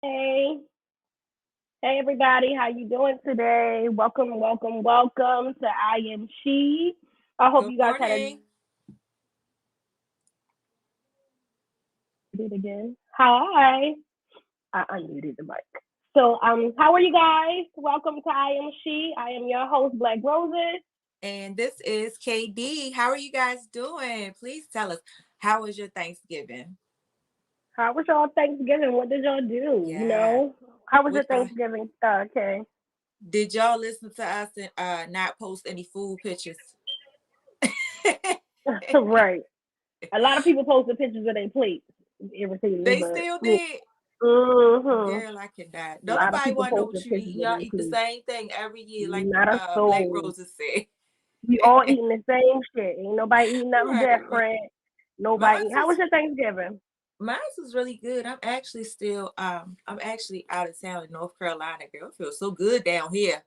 Hey, hey everybody, how you doing today? Welcome to I.Am.She. I hope Good you guys had a morning. do it again. Hi. I unmuted the mic. How are you guys? Welcome to I.Am.She. I am your host, BlackRoses. And this is KD. How are you guys doing? Please tell us, how was your Thanksgiving? How was y'all Thanksgiving? What did y'all do? Yeah. How was your What y'all Thanksgiving, Kay? did y'all listen to us and not post any food pictures? Right. A lot of people posted pictures of their plates. Irritating, They but still did. mm-hmm. Girl, I can die. A Don't lot of nobody people want to know what posted you pictures eat. of Y'all their eat the plates. same thing every year, like Not a Black soul. Roses said. We all eating the same shit. Ain't nobody eating nothing Right, right. different. Nobody. Mine's How was was your Thanksgiving? Mine was really good. I'm actually out of town in North Carolina, girl. It feels so good down here.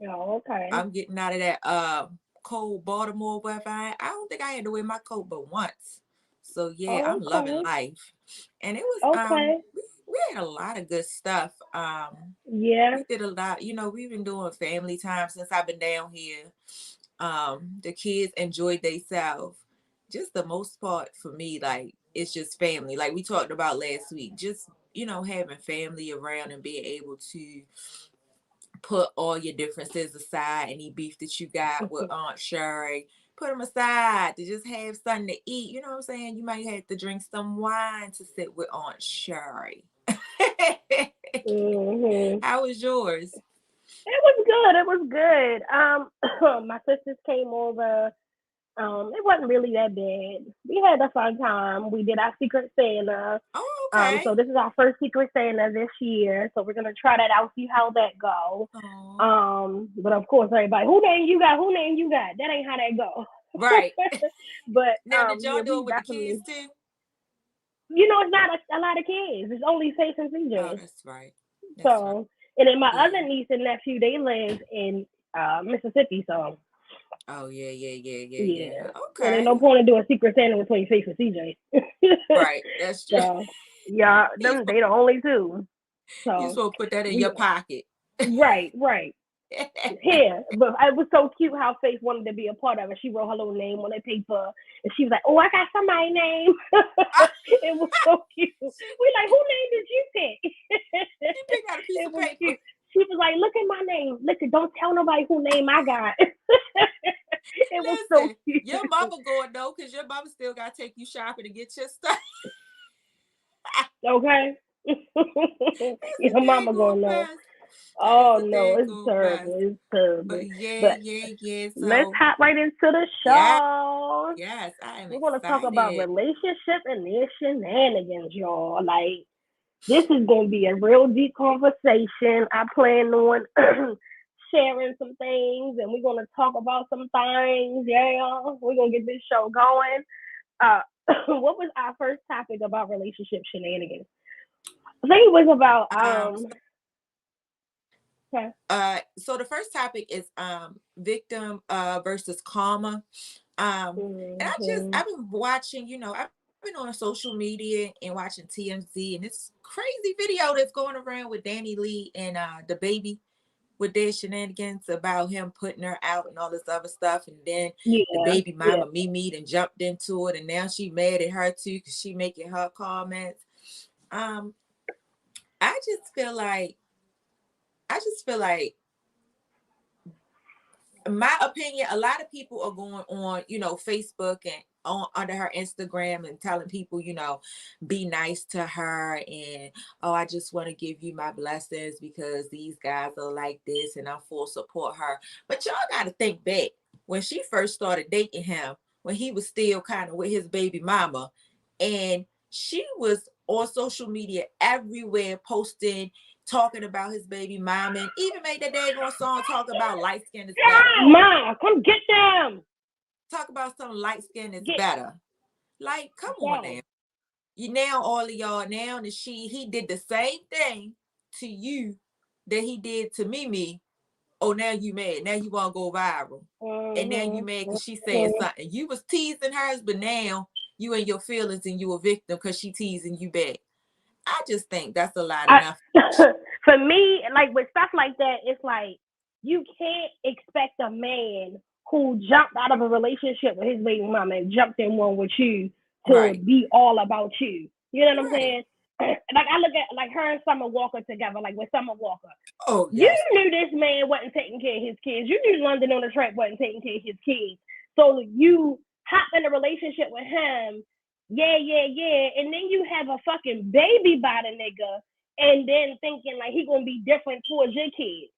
Oh, okay. I'm getting out of that cold Baltimore weather. I don't think I had to wear my coat but once. So yeah, Oh, I'm loving okay. life. And it was Okay. we had a lot of good stuff. Yeah. We did a lot, we've been doing family time since I've been down here. The kids enjoyed themselves. Just the most part for me, like it's just family. Like we talked about last week. Just, having family around and being able to put all your differences aside, any beef that you got with Aunt Sherry, put them aside to just have something to eat. You know what I'm saying? You might have to drink some wine to sit with Aunt Sherry. Mhm. How was yours? It was good. It was good. My sisters came over. It wasn't really that bad. We had a fun time. We did our Secret Santa. Oh, okay. So this is our first Secret Santa this year. So we're gonna try that out, see how that go. Oh, But of course, everybody, who name you got? Who name you got? That ain't how that go. right. But Now, did yeah, y'all do we it with the kids definitely, too? it's not a lot of kids. It's only Faith and Oh, CJ. that's right. That's right. So, and then my Yeah. other niece and nephew, they live in Mississippi. So Oh, yeah, yeah, yeah, yeah, yeah. yeah, and ain't Okay. no point in doing Secret Santa between Faith and CJ. Right. That's true. So yeah, You them supposed, they the only two. you So supposed to put that in we your pocket. right. Here, but it was so cute how Faith wanted to be a part of it. She wrote her little name on the paper, and she was like, "Oh, I got somebody's name." It was so cute. We like, who name did you pick? She picked out a piece It of was paper. cute. She was like, "Look at my name. Look, don't tell nobody who name I got." It was so Listen, cute. your mama going though, because your mama still got to take you shopping to get your stuff. Okay. That's Your a mama daggone gonna know. mess. That is Oh a no, it's daggone mess. terrible. It's terrible. But yeah, But yeah, yeah. let's So, hop right into the yeah, show. yes, I am We're gonna talk about excited. relationship and their shenanigans, y'all. Like this is gonna be a real deep conversation. I plan on sharing some things, and we're gonna talk about some things. Yeah, we're gonna get this show going. Uh, what was our first topic about relationship shenanigans? I think it was about Um, okay. so the first topic is victim versus karma. And Mm-hmm. I've been watching, I've been on social media and watching TMZ, and this crazy video that's going around with Danny Lee and the baby with their shenanigans about him putting her out and all this other stuff. And then the Yeah, baby yeah. mama Mimi and jumped into it, and now she mad at her too because she making her comments. Um, I just feel like I just feel like my opinion, a lot of people are going on, Facebook and on under her Instagram and telling people, be nice to her and oh, I just want to give you my blessings because these guys are like this and I'm full support her. But y'all gotta think back when she first started dating him, when he was still kind of with his baby mama, and she was on social media everywhere posting talking about his baby mama and even made that daggone song talk about light skin is better. Ma, come get them. Talk about some light skin is Get better. Like, come on now. them. You now all of y'all now and he did the same thing to you that he did to Mimi. Oh, now you mad. Now you want to go viral. And now you Mm-hmm. mad because she's saying Mm-hmm. something. You was teasing hers, but now you in your feelings and you a victim because she teasing you back. I just think that's a lot enough. For me, like with stuff like that, it's like you can't expect a man who jumped out of a relationship with his baby mama and jumped in one with you to be all about you. You know what I'm saying? Like I look at like her and Summer Walker together, like with Summer Walker. Oh, yes. You knew this man wasn't taking care of his kids. You knew London on the Track wasn't taking care of his kids. So you hop in a relationship with him, yeah, and then you have a fucking baby by the nigga, and then thinking like he gonna be different towards your kids.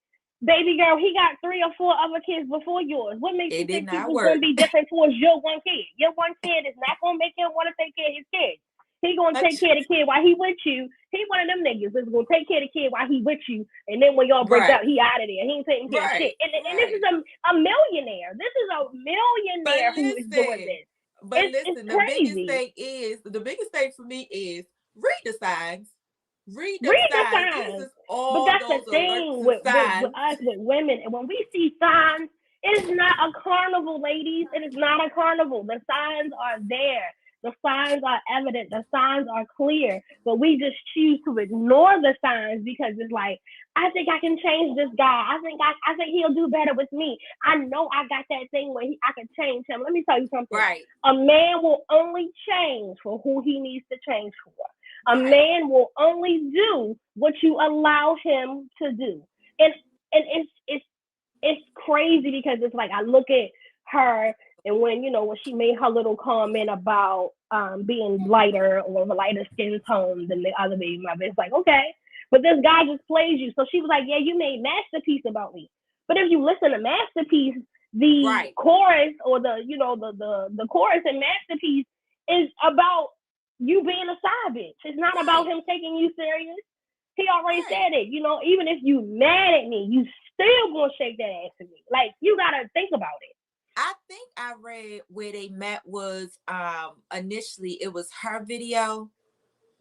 Baby girl, he got 3 or 4 other kids before yours. What makes you think he's gonna be different towards your one kid? Your one kid is not gonna make him want to take care of his kids. He gonna take care of the kid while he with you. He one of them niggas that's gonna take care of the kid while he with you, and then when y'all break up, he out of there. He ain't taking care of shit. And this is a millionaire. This is a millionaire who is doing this. But listen, the biggest thing for me is read the signs. Read the signs. This is all but that's the thing with us, with women. And when we see signs, it is not a carnival, ladies. It is not a carnival. The signs are there. The signs are evident. The signs are clear. But we just choose to ignore the signs because it's like, I think I can change this guy. I think he'll do better with me. I know I got that thing where I can change him. Let me tell you something. Right. A man will only change for who he needs to change for. A man will only do what you allow him to do. And it's crazy because it's like I look at her and when she made her little comment about being lighter or of a lighter skin tone than the other baby mother, it's like, okay, but this guy just plays you. So she was like, yeah, you made Masterpiece about me. But if you listen to Masterpiece, the chorus or the chorus in Masterpiece is about you being a side bitch. It's not about him taking you serious. He already said it. Even if you mad at me, you still gonna shake that ass at me. Like, you gotta think about it. I think I read where they met was initially it was her video.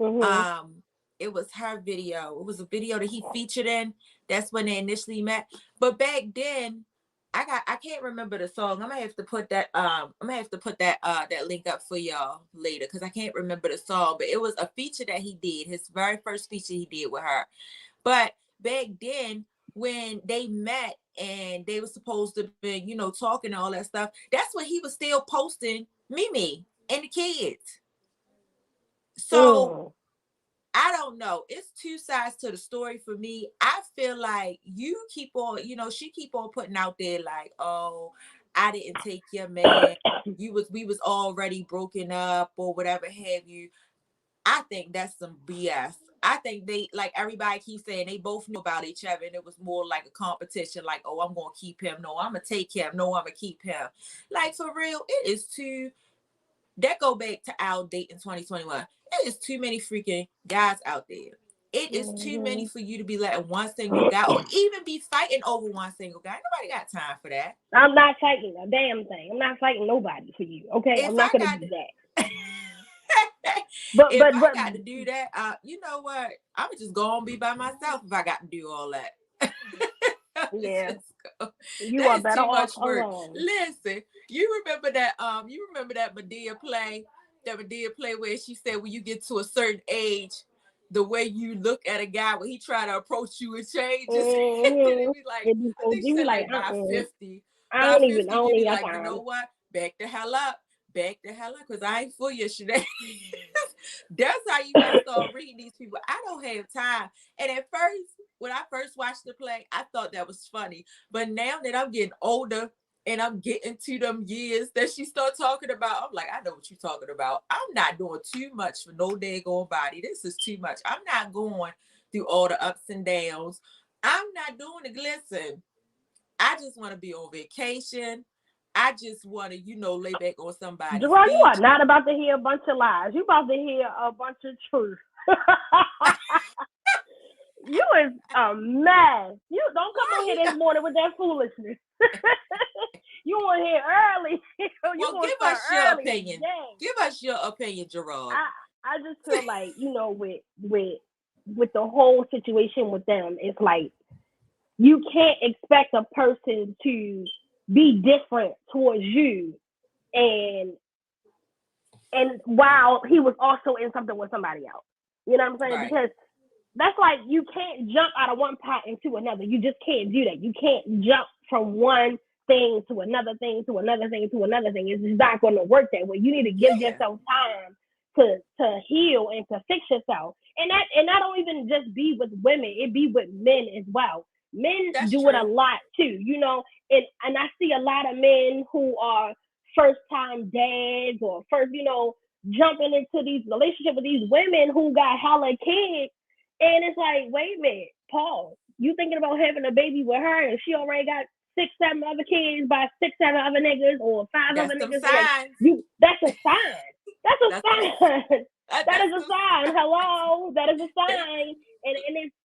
Mm-hmm. It was her video. It was a video that he featured in. That's when they initially met. But back then, I can't remember the song. I'm gonna have to put that that link up for y'all later because I can't remember the song. But it was a feature that he did, his very first feature he did with her. But back then, when they met and they were supposed to be, talking and all that stuff, that's when he was still posting Mimi and the kids. So I don't know. It's two sides to the story for me. I feel like you keep on, she keep on putting out there like, oh, I didn't take your man. We was already broken up or whatever have you. I think that's some BS. I think they, like everybody keeps saying, they both knew about each other and it was more like a competition. Like, oh, I'm going to keep him. No, I'm going to take him. No, I'm going to keep him. Like, for real, it is too, that go back to our date in 2021. It is too many freaking guys out there. It is too many for you to be letting one single guy or even be fighting over one single guy. Nobody got time for that. I'm not fighting a damn thing. I'm not fighting nobody for you. Okay, I'm not going to do that. But I got to do that, you know what? I'm just gonna be by myself if I got to do all that. Yeah, you are better off alone. Listen, you remember that Medea play where she said when you get to a certain age, the way you look at a guy when he try to approach you, it changes. It be like, I think she said like by 50. I don't even you be like, you know what? Back the hell up, because I ain't for your shit. That's how you gotta start reading these people. I don't have time. And at first, when I first watched the play, I thought that was funny. But now that I'm getting older and I'm getting to them years that she start talking about, I'm like, I know what you're talking about. I'm not doing too much for no daggone body. This is too much. I'm not going through all the ups and downs. I'm not doing the glisten. I just want to be on vacation. I just want to, lay back on somebody's Jerome, you are not about to hear a bunch of lies. You about to hear a bunch of truth. You is a mess. You don't come on here this morning with that foolishness. You want to hear early. Well, give us your opinion. Give us your opinion, Jerome. I just feel like, with the whole situation with them, it's like you can't expect a person to be different towards you and while he was also in something with somebody else. You know what I'm saying? Right. Because that's like you can't jump out of one pot into another. You just can't do that. You can't jump from one thing to another thing to another thing to another thing. It's just not going to work that way. You need to give yourself time to heal and to fix yourself. And that don't even just be with women. It be with men as well. Men That's do true. it a lot too, you know. And I see a lot of men who are first time dads or first, you know, jumping into these relationships with these women who got hella kids. And it's like, wait a minute, Paul, you thinking about having a baby with her and she already got 6, 7 other kids by 6, 7 other niggas or 5 That's other some niggas. signs. Like, that's a sign. That's a That's sign. That is a some sign. Hello, that is a sign. And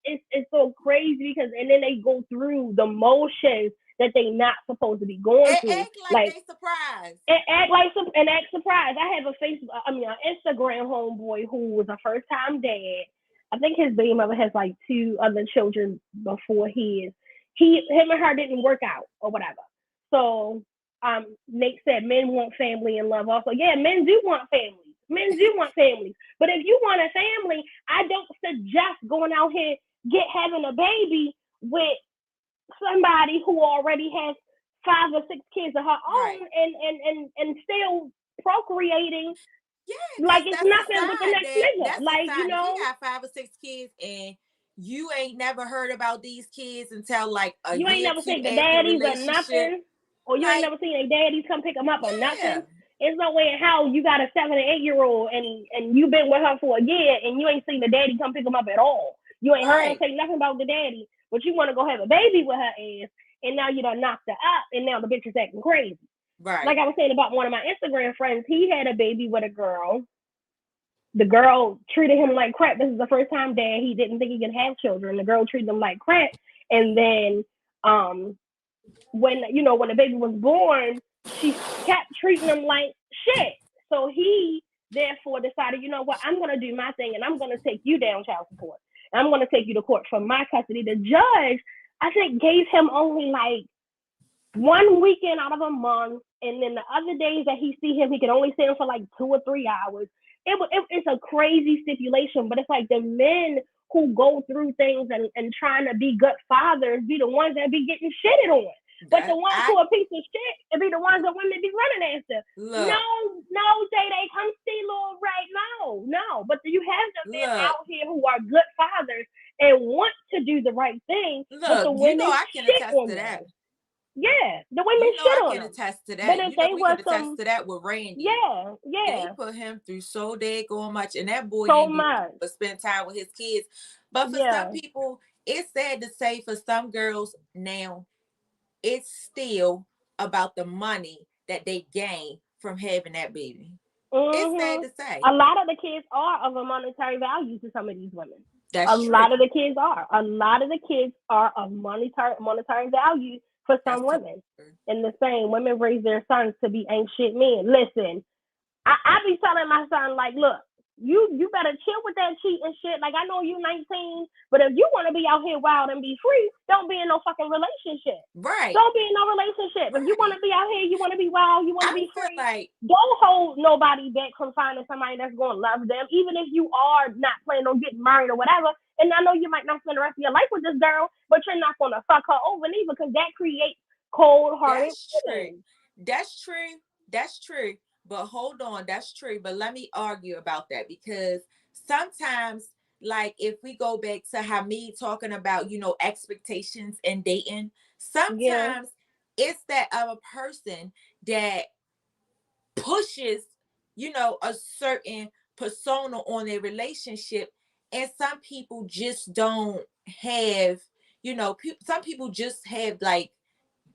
it's so crazy because and then they go through the motions that they not supposed to be going through. act like they surprised. And act surprised. I have an Instagram homeboy who was a first time dad. I think his baby mother has like 2 other children before his. Him and her didn't work out or whatever. So Nate said men want family and love also. Yeah, men do want family. Men do want families. But if you want a family, I don't suggest going out here having a baby with somebody who already has 5 or 6 kids of her own and still procreating. Yeah, Like it's that's a nothing with the sign next nigga. that's a Like, you sign. If he know, got 5 or 6 kids and you ain't never heard about these kids until like a you ain't year or never 2 seen the after the daddies or relationship. nothing. Or you ain't Like, never seen their daddies come pick them up or nothing. yeah. There's no way in hell you got a 7 and 8-year-old and you've been with her for a year and you ain't seen the daddy come pick them up at all. You ain't heard her say nothing about the daddy, but you want to go have a baby with her ass, and now you done knocked her up, and now the bitch is acting crazy. Right. Like I was saying about one of my Instagram friends, he had a baby with a girl. The girl treated him like crap. This is the first time dad. He didn't think he could have children. The girl treated him like crap. And then when the baby was born, she kept treating him like shit. So he therefore decided, you know what, I'm gonna do my thing and I'm gonna take you down child support. And I'm gonna take you to court for my custody. The judge, I think, gave him only like 1 weekend out of a month, and then the other days that he see him, he can only see him for like 2 or 3 hours. It's a crazy stipulation, but it's like the men who go through things and trying to be good fathers be the ones that be getting shitted on. But the ones who are a piece of shit and be the ones that women be running after. Look, no, Day, come see Lil Ray. No. But you have the men out here who are good fathers and want to do the right thing. But the women I can shit attest on to them. that. Yeah, the women shit on them. I can attest to that. But if they we were can attest to that with Randy. Yeah. They put him through so daggone much, and that boy so ain't much. but spend time with his kids. But for some people, it's sad to say, for some girls now, it's still about the money that they gain from having that baby. It's sad to say. A lot of the kids are of a monetary value to some of these women. That's true. A lot of the kids are. A lot of the kids are of monetary value for some women. And the same, women raise their sons to be ain't shit men. Listen, I be telling my son, like, look, you better chill with that cheating shit. Like, I know you 19, but if you want to be out here wild and be free, don't be in no fucking relationship. Right. Don't be in no relationship. Right. If you want to be out here, you want to be wild, you want to be free, like, don't hold nobody back from finding somebody that's going to love them, even if you are not planning on getting married or whatever. And I know you might not spend the rest of your life with this girl, but you're not going to fuck her over neither, because that creates cold-hearted feelings. That's true. But hold on, that's true. But let me argue about that, because sometimes, like, if we go back to how me talking about, expectations and dating, sometimes it's that other person that pushes, a certain persona on their relationship. And some people just don't have, some people just have like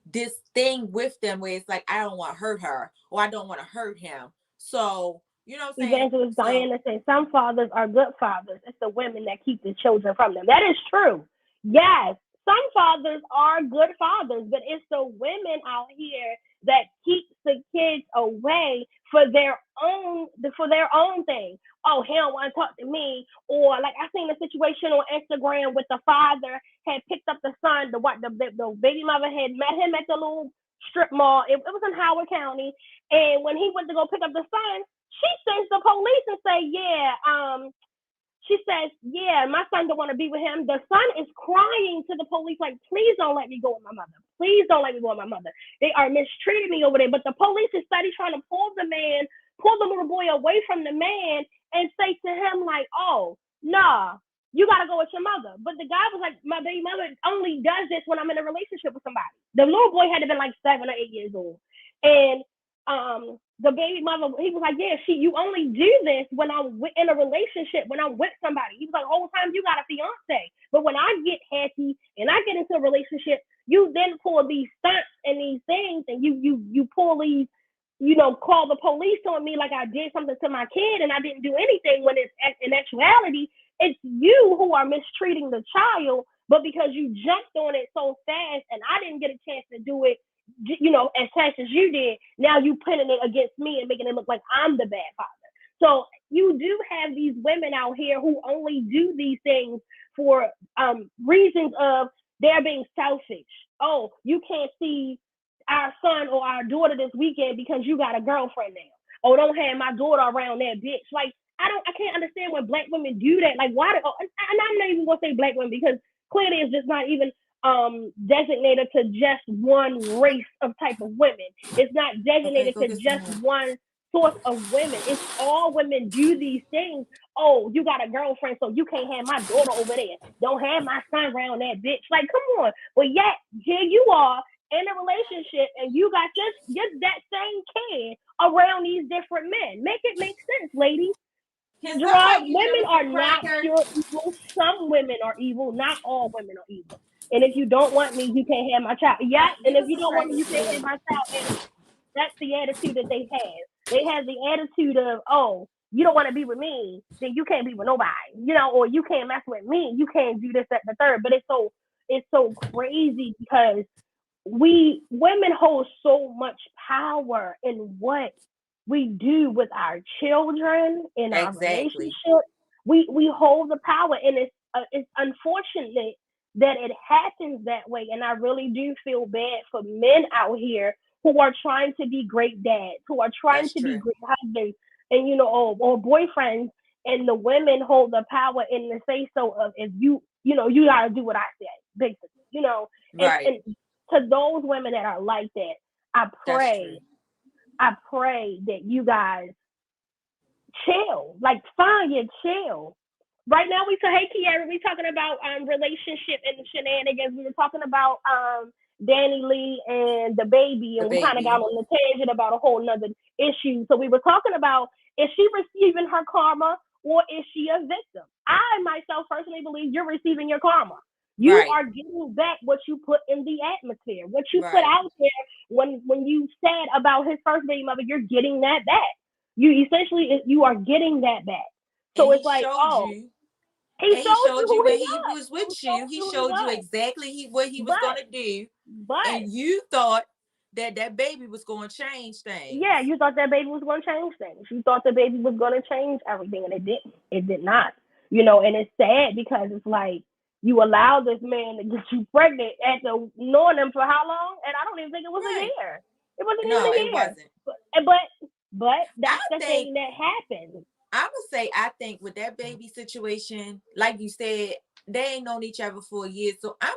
this thing with them where it's like, I don't want to hurt her, or I don't want to hurt him. So, you know what I'm saying? Evangelist Diana said some fathers are good fathers. It's the women that keep the children from them. That is true. Yes, some fathers are good fathers, but it's the women out here that keep the kids away for their own thing. Oh, he don't want to talk to me. Or like I seen a situation on Instagram with the father had picked up the son. The baby mother had met him at the little strip mall. It was in Howard County, and when he went to go pick up the son, she sends the police and say, She says, yeah, my son don't want to be with him. The son is crying to the police, like, please don't let me go with my mother. Please don't let me go with my mother. They are mistreating me over there. But the police is steady trying to pull the little boy away from the man and say to him, like, oh, nah, you got to go with your mother. But the guy was like, my baby mother only does this when I'm in a relationship with somebody. The little boy had to been like 7 or 8 years old. And the baby mother, he was like, yeah, you only do this when I'm in a relationship, when I'm with somebody. He was like, the whole time you got a fiance. But when I get happy and I get into a relationship, you then pull these stunts and these things, and you pull these, call the police on me like I did something to my kid and I didn't do anything, when it's in actuality, it's you who are mistreating the child. But because you jumped on it so fast and I didn't get a chance to do it, as fast as you did, now you putting it against me and making it look like I'm the bad father. So you do have these women out here who only do these things for reasons of they're being selfish. Oh, you can't see our son or our daughter this weekend because you got a girlfriend now. Oh, don't have my daughter around that bitch. Like, I can't understand when black women do that. Like, why? And I'm not even gonna say black women, because clearly it's just not even designated to just one race of type of women. It's not designated to just one source of women. It's all women do these things. Oh, you got a girlfriend, so you can't have my daughter over there. Don't have my son around that bitch. Like, come on. But yet, here you are in a relationship and you got just that same kid around these different men. Make it make sense, ladies. Gerard, women are not pure evil. Some women are evil. Not all women are evil. And if you don't want me, you can't have my child. Yeah, and if you don't want me, you can't have my child. And that's the attitude that they have. They have the attitude of, oh, you don't want to be with me, then you can't be with nobody, or you can't mess with me. You can't do this, that, the third. But it's so crazy because women hold so much power in what we do with our children, in our relationship. We hold the power, and it's unfortunate that it happens that way. And I really do feel bad for men out here who are trying to be great dads, who are trying to be great husbands, and or boyfriends, and the women hold the power in the say so of, if you gotta do what I say, basically, right. And to those women that are like that, I pray that you guys chill, like find your chill. Right now, hey Kiara, we talking about relationship and shenanigans. We were talking about Danny Lee and the baby, and we kind of got on the tangent about a whole nother issue. So we were talking about, is she receiving her karma or is she a victim? I myself personally believe you're receiving your karma. You are getting back what you put in the atmosphere, what you put out there when you said about his first baby mother. You're getting that back. You are getting that back. So it's like, oh. He showed you when he was with you. He showed you exactly what he was going to do. And you thought that baby was going to change things. Yeah, you thought that baby was going to change things. You thought the baby was going to change everything, and it didn't. It did not. And it's sad because it's like you allowed this man to get you pregnant after knowing him for how long? And I don't even think it was a year. It wasn't even a year. It wasn't. But that's the thing that happened. I would say, I think with that baby situation, like you said, they ain't known each other for a year. So I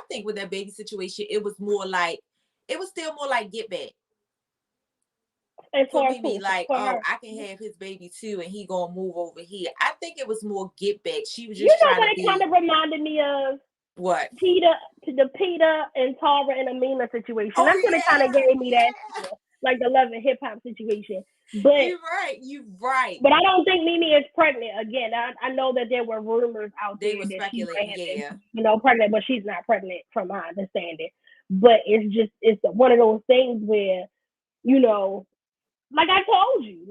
think with that baby situation, it was still more like get back. For me, like, oh, I can have his baby too, and he gonna move over here. I think it was more get back. She was just trying to be. It kind of reminded me of what? Peter and Tara and Amina situation. That's what it kind of gave me that, like the Love and Hip Hop situation. But you're right. But I don't think Mimi is pregnant again. I know that there were rumors out there that she might have been, pregnant, but she's not pregnant from my understanding. But it's one of those things where, like I told you,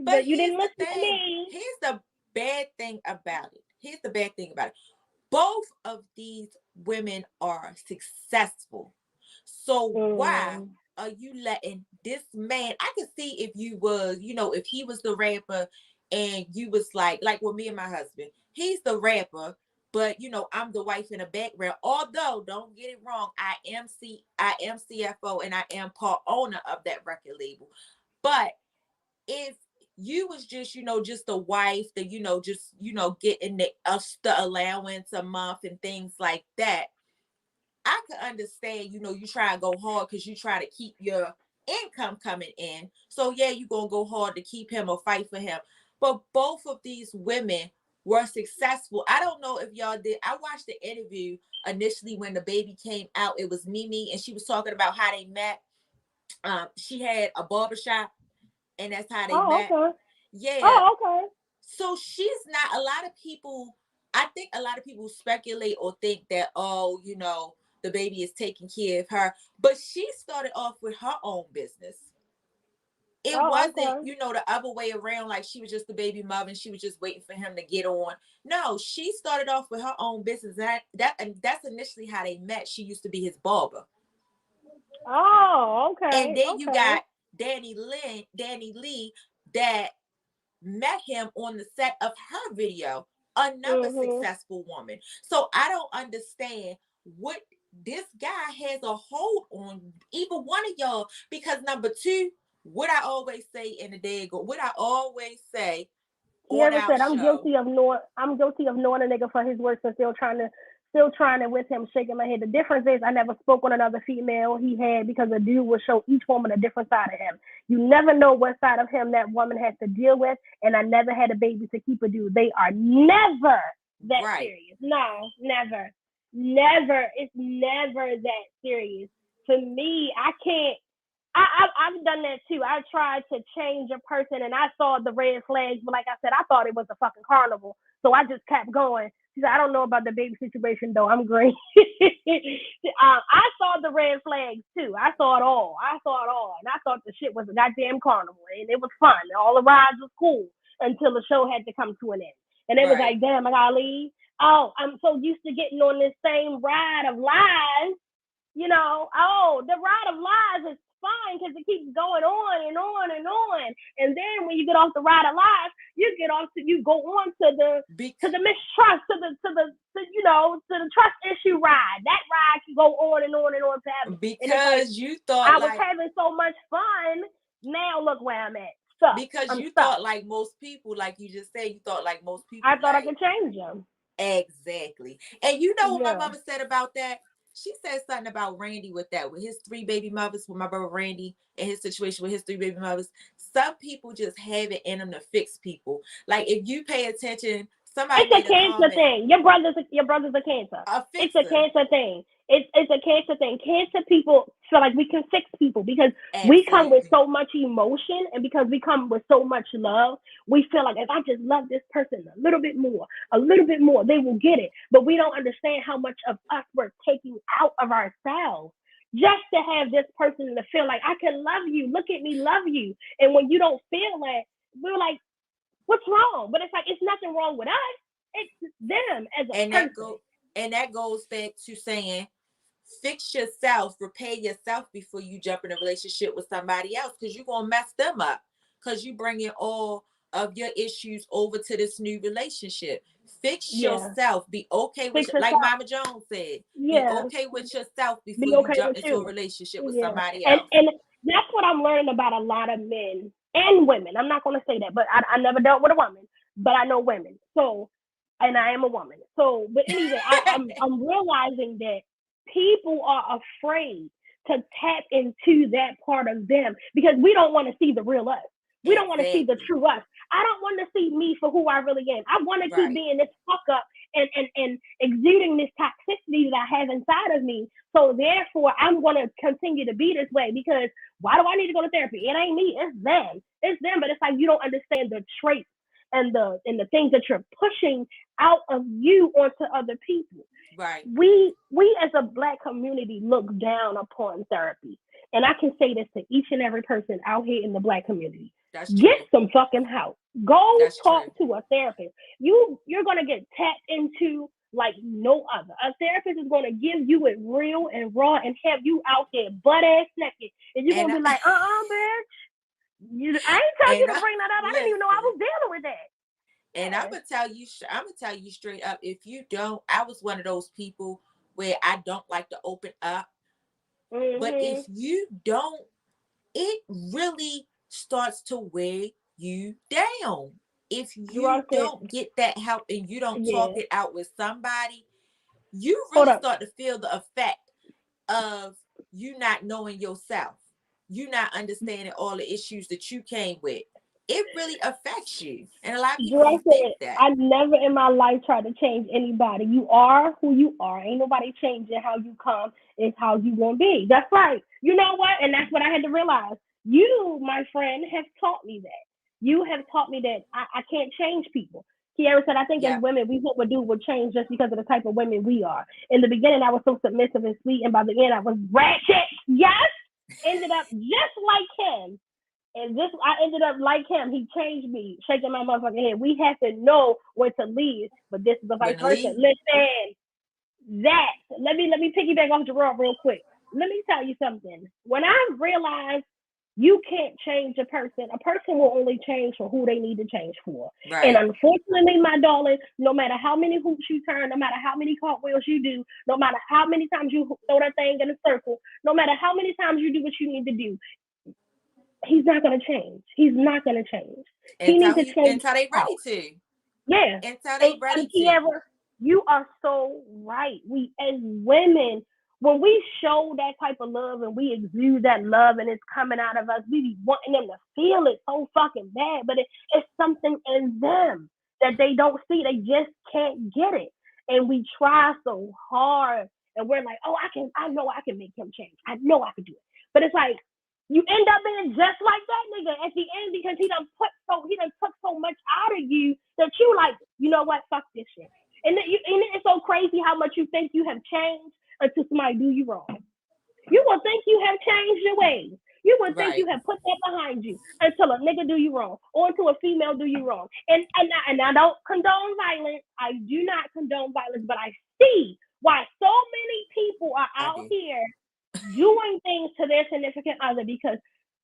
but you didn't listen to me. Here's the bad thing about it. Both of these women are successful. So why are you letting this man? I can see if you was, if he was the rapper and you was like with me and my husband, he's the rapper, but I'm the wife in the background. Although, don't get it wrong, I am CFO and I am part owner of that record label. But if you was just, just a wife that, just, getting the allowance a month and things like that, I could understand, you try and go hard because you try to keep your income coming in. So yeah, you gonna go hard to keep him or fight for him. But both of these women were successful. I don't know if y'all did. I watched the interview initially when the baby came out. It was Mimi, and she was talking about how they met. She had a barbershop, and that's how they Oh, met. okay. Yeah. Oh, okay. So she's not, a lot of people, I think a lot of people speculate or think that, oh, the baby is taking care of her. But she started off with her own business. It Oh, wasn't, okay. the other way around, like she was just the baby mother and she was just waiting for him to get on. No, she started off with her own business. And that's initially how they met. She used to be his barber. Oh, And okay. then you Okay. got Danny Lee, that met him on the set of her video, another Mhm. successful woman. So I don't understand what this guy has a hold on either one of y'all, because number two, what I always say in the day ago, what I always say You on ever our said I'm show. guilty of knowing a nigga for his works and still trying to with him, shaking my head. The difference is I never spoke on another female he had because a dude would show each woman a different side of him. You never know what side of him that woman has to deal with, and I never had a baby to keep a dude. They are never that Right. serious. No, never. Never. It's never that serious. For me, I can't. I've done that too. I tried to change a person and I saw the red flags, but like I said, I thought it was a fucking carnival. So I just kept going. She said, I don't know about the baby situation though. I'm great. I saw the red flags too. I saw it all. And I thought the shit was a goddamn carnival and it was fun. All the rides was cool until the show had to come to an end. And it was Right. like, damn, I gotta leave. Oh, I'm so used to getting on this same ride of lies. The ride of lies is fine because it keeps going on and on and on. And then when you get off the ride of lies, you go on to the mistrust, to the trust issue ride. That ride can go on and on and on forever. And it's like Because you thought I was like having so much fun. Now look where I'm at. Stuck. because I'm you stuck. thought like most people, like you just said, you thought like most I people, thought I like could change them. exactly. And you know what my Yeah. mama said about that? She said something about Randy with that, with his three baby mothers, with my brother Randy and his situation with his three baby mothers. Some people just have it in them to fix people. Like if you pay attention, somebody It's made a a cancer comment, thing. Your brother's a cancer. a It's a fixer. cancer thing. It's a cancer thing. Cancer people feel like we can fix people because we come with Absolutely. so much emotion and because we come with so much love. We feel like if I just love this person a little bit more, they will get it. But we don't understand how much of us we're taking out of ourselves just to have this person to feel like I can love you. Look at me, love you. And when you don't feel that, we're like, what's wrong? But it's like it's nothing wrong with us. It's them as a And person. that goes back to saying fix yourself, repair yourself before you jump in a relationship with somebody else, because you're gonna mess them up because you bringing all of your issues over to this new relationship. Fix Yeah. yourself. Be okay with Fix it. Like yourself. Mama Jones said. Be Yeah. okay with yourself before Be you okay jump with into a you. relationship with Yeah. somebody And else. and that's what I'm learning about a lot of men and women. I'm not gonna say that, but I never dealt with a woman, but I know women. So and I am a woman. So but anyway, I'm realizing that people are afraid to tap into that part of them because we don't want to see the real us. We don't want to see the Exactly. true us. I don't want to see me for who I really am. I want to keep Right. being this fuck up and exuding this toxicity that I have inside of me. So therefore, I'm going to continue to be this way because why do I need to go to therapy? It ain't me. It's them. It's them. But it's like you don't understand the traits and the things that you're pushing out of you onto other people. Right. We as a black community look down upon therapy. And I can say this to each and every person out here in the black community. That's Get true. some fucking help. Go That's talk true. to a therapist. You're gonna get tapped into like no other. A therapist is gonna give you it real and raw and have you out there butt ass naked. And you're And gonna I, be like, bitch. I ain't tell you and to I bring that up. I didn't even know I listen. was dealing with that. And I'm Yeah. gonna tell you, straight up. If you don't, I was one of those people where I don't like to open up. But if Mhm. you don't, it really starts to weigh you down. If you Drunken, don't get that help and you don't talk yeah. it out with somebody, you Hold really up. start to feel the effect of you not knowing yourself, you not understanding all the issues that you came with. It really affects you. And a lot of people don't think Drunken, that. I never in my life tried to change anybody. You are who you are. Ain't nobody changing how you come. It's how you gonna be. That's right. You know what? And that's what I had to realize. You, my friend, have taught me that. You have taught me that I can't change people. Kiara said, I think as Yep. women, we think what dude would change just because of the type of women we are. In the beginning, I was so submissive and sweet, and by the end, I was ratchet. Yes, ended up just like him. And this, I ended up like him. He changed me, shaking my motherfucking head. We have to know when to leave, but this is the vice When to versa. leave. Listen, that let me piggyback off Jerome real quick. Let me tell you something. When I realized you can't change a person will only change for who they need to change for. And Right. unfortunately, my darling, no matter how many hoops you turn, no matter how many cartwheels you do, no matter how many times you throw that thing in a circle, no matter how many times you do what you need to do, he's not going to change. He's not going to change. He needs to change Until they out. ready to. Yeah. Until they And ready to. Kiara, you are so right. We as women, when we show that type of love and we exude that love and it's coming out of us, we be wanting them to feel it so fucking bad. But it's something in them that they don't see. They just can't get it. And we try so hard and we're like, oh, I know I can make him change. I know I can do it. But it's like you end up being just like that nigga at the end because he done took so much out of you that you like, you know what, fuck this shit. And it's so crazy how much you think you have changed until somebody do you wrong. You will think you have changed your ways. You would think you Right. have put that behind you until a nigga do you wrong or until a female do you wrong. And I don't condone violence. I do not condone violence, but I see why so many people are I out do. here doing things to their significant other because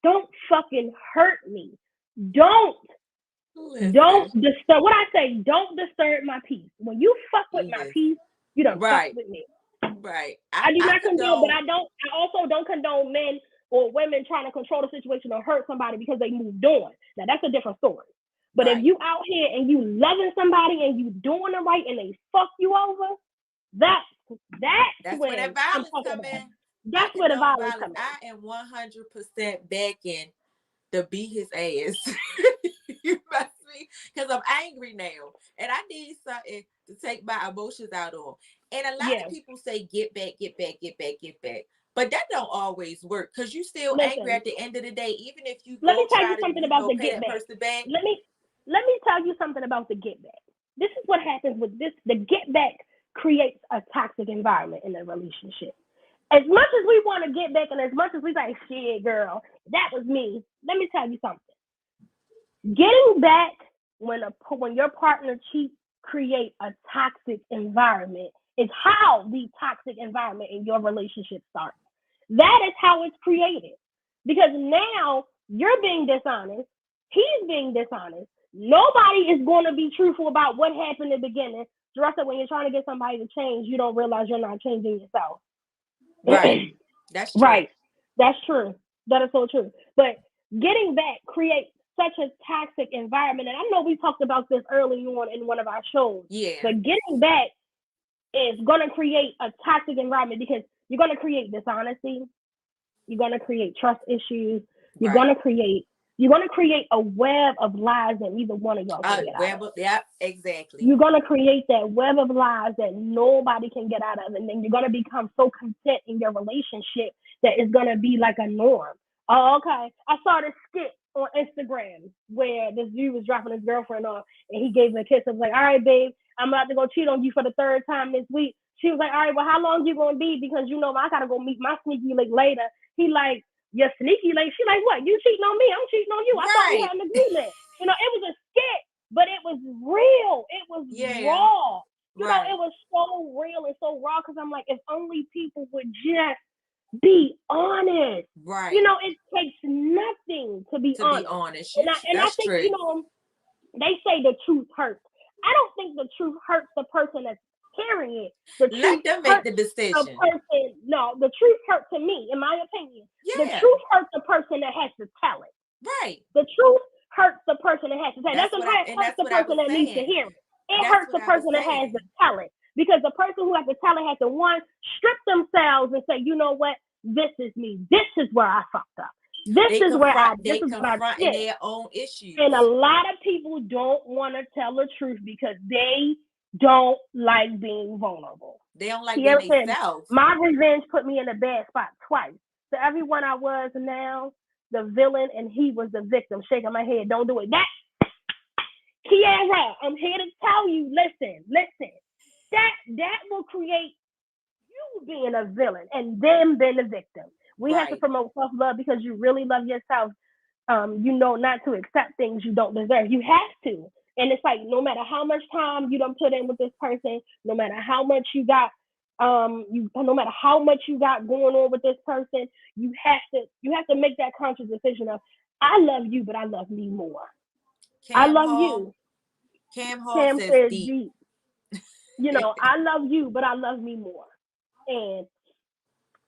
don't fucking hurt me. Don't Listen. disturb what I say, don't disturb my peace. When you fuck with my Listen. peace, you done fuck Right. with me. Right. I do I not condone, but condone. I also don't condone men or women trying to control the situation or hurt somebody because they moved on. Now that's a different story. But if Right. you out here and you loving somebody and you doing it right and they fuck you over, that's That's where when that I'm violence talking come about. in. I That's where the condone violence violence. comes I am 100% backing to beat his ass. You must be, because I'm angry now, and I need something to take my emotions out on. And a in. lot Yeah. of people say, "Get back, get back, get back, get back," but that don't always work because you still angry Listen, at the end of the day. Even if you let me go tell try you to, something about the pay get that back. person back. Let me tell you something about the get back. This is what happens with this. The get back creates a toxic environment in a relationship. As much as we want to get back and as much as we say, shit, girl, that was me. Let me tell you something. Getting back when your partner cheats create a toxic environment is how the toxic environment in your relationship starts. That is how it's created. Because now you're being dishonest, he's being dishonest. Nobody is going to be truthful about what happened in the beginning. Just when you're trying to get somebody to change, you don't realize you're not changing yourself. Right. That's true. Right. That's true. That is so true. But getting back creates such a toxic environment. And I know we talked about this early on in one of our shows. Yeah. But getting back is going to create a toxic environment because you're going to create dishonesty. You're going to create trust issues. You're going Right. to create a web of lies that neither one of y'all can get out of. Yeah. Exactly. You're going to create that web of lies that nobody can get out of. And then you're going to become so content in your relationship that it's going to be like a norm. Oh, okay. I saw this skit on Instagram where this dude was dropping his girlfriend off and he gave her a kiss. I was like, all right, babe, I'm about to go cheat on you for the third time this week. She was like, all right, well, how long you going to be? Because, you know, I got to go meet my sneaky link later. He like, your sneaky link? She like, what? You cheating on me? I'm cheating on you. I thought we Right. had an agreement. You know, it was a skit. But it was real. It was Yeah. raw. You know, Right. it was so real and so raw because I'm like, if only people would just be honest. You Right. know, it takes nothing to be To be honest. honest, And I that's think, true. you know, they say the truth hurts. I don't think the truth hurts the person that's hearing it. The truth Let them make hurts the the decision. person. No, the truth hurts to me, in my opinion. The Yeah. truth hurts the person that has to tell it. Right. The truth hurts the person that has to say. That's what hurts the person that needs to hear it. It hurts the person that has to tell it. Because the person who has to tell it has to, one, strip themselves and say, you know what? This is me. This is where I fucked up. This is where I did their own issues. And a lot of people don't want to tell the truth because they don't like being vulnerable. They don't like being themselves. My revenge put me in a bad spot twice. So everyone I was now, the villain, and he was the victim. Shaking my head, don't do it. That, Kiara, I'm here to tell you, listen. That will create you being a villain and them being a victim. We have to promote self-love because you really love yourself. You know not to accept things you don't deserve. You have to. And it's like, no matter how much time you don't put in with this person, no matter how much you got, no matter how much you got going on with this person, you have to make that conscious decision of, I love you, but I love me more. I love you. Cam says deep. You know, I love you, but I love me more. And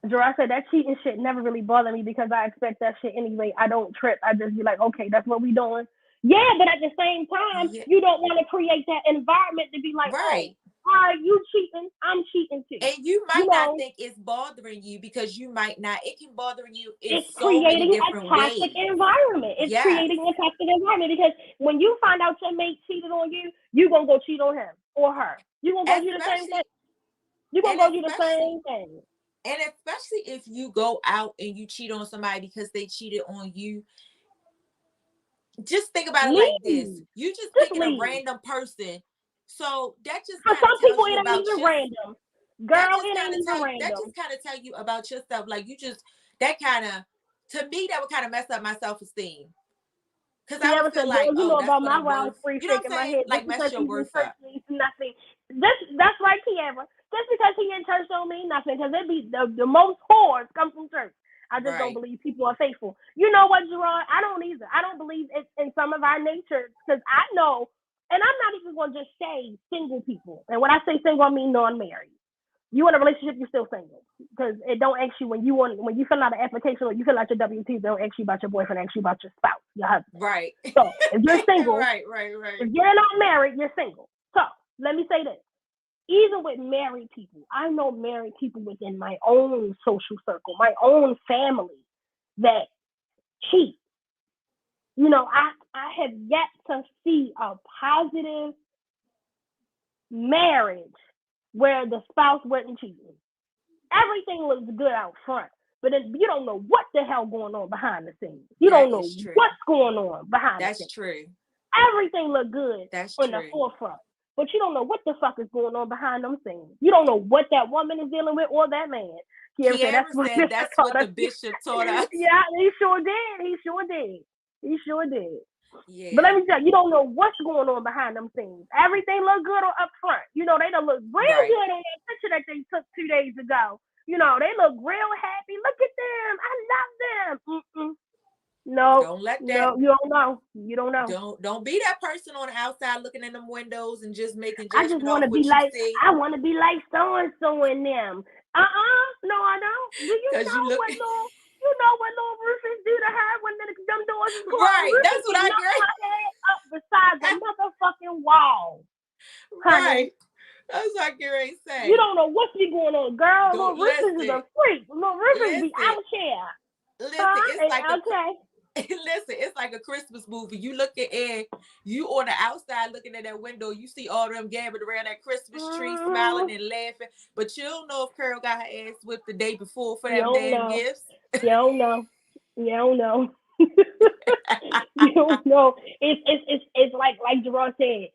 Gerard said that cheating shit never really bothered me because I expect that shit anyway. I don't trip. I just be like, okay, that's what we doing. Yeah, but at the same time, you don't want to create that environment to be like, right. Oh, all right, you cheating, I'm cheating too. And you might not think it's bothering you because you might not. It can bother you in so many different ways. It's creating a toxic environment. It's creating a toxic environment because when you find out your mate cheated on you, you're going to go cheat on him or her. You're going to go do the same thing. You're going to go do the same thing. And especially if you go out and you cheat on somebody because they cheated on you, just think about it like this. You just picking a random person. So that just kind of tells you about random. Girl, it ain't even random. That just kind of tell you about yourself. Like you just, that kind of, to me, that would kind of mess up my self-esteem. Because I would feel like, you know about my wild free shake in my head. Like mess your worth up. Nothing. That's right, Kiara. Just because he in church don't mean nothing. Because it be the most whores come from church. I just don't believe people are faithful. You know what, Gerard? I don't either. I don't believe it's in some of our nature because I know, and I'm not even going to just say single people. And when I say single, I mean non-married. You in a relationship, you're still single because it don't ask you when you fill out an application or you fill out your W-2, they don't ask you about your boyfriend, ask you about your spouse, your husband. Right. So if you're single, right. If you're not married, you're single. So let me say this. Even with married people, I know married people within my own social circle, my own family that cheat. You know, I have yet to see a positive marriage where the spouse wasn't cheating. Everything looks good out front, but you don't know what the hell going on behind the scenes. You don't know what's going on behind the scenes. That's true. Everything look good on the forefront. But you don't know what the fuck is going on behind them scenes. You don't know what that woman is dealing with or that man. Kiara said that's what the bishop taught us. Yeah, he sure did. Yeah. Yeah. But let me tell you, you don't know what's going on behind them scenes. Everything look good up front. You know, they don't look real good on that picture that they took 2 days ago. You know, they look real happy. Look at them. I love them. No, don't let that. No, you don't know. You don't know. Don't be that person on the outside looking in them windows and just making judgment. I just want to be like. I want to be like so and so in them. No, I don't. Do you know what little? You know what little Rufus do to her when them doors is closed? Right, Rufus, that's what I agree. Up beside the motherfucking wall. Right. That's what I say. You don't know what's be going on, girl. Little Rufus is a freak. Little Rufus be out here. Listen, it's like listen, it's like a Christmas movie. You look at you on the outside looking at that window, you see all them gathered around that Christmas tree, smiling and laughing. But you don't know if Carol got her ass whipped the day before for them damn gifts. You don't know. You don't know. It's like Gerard said,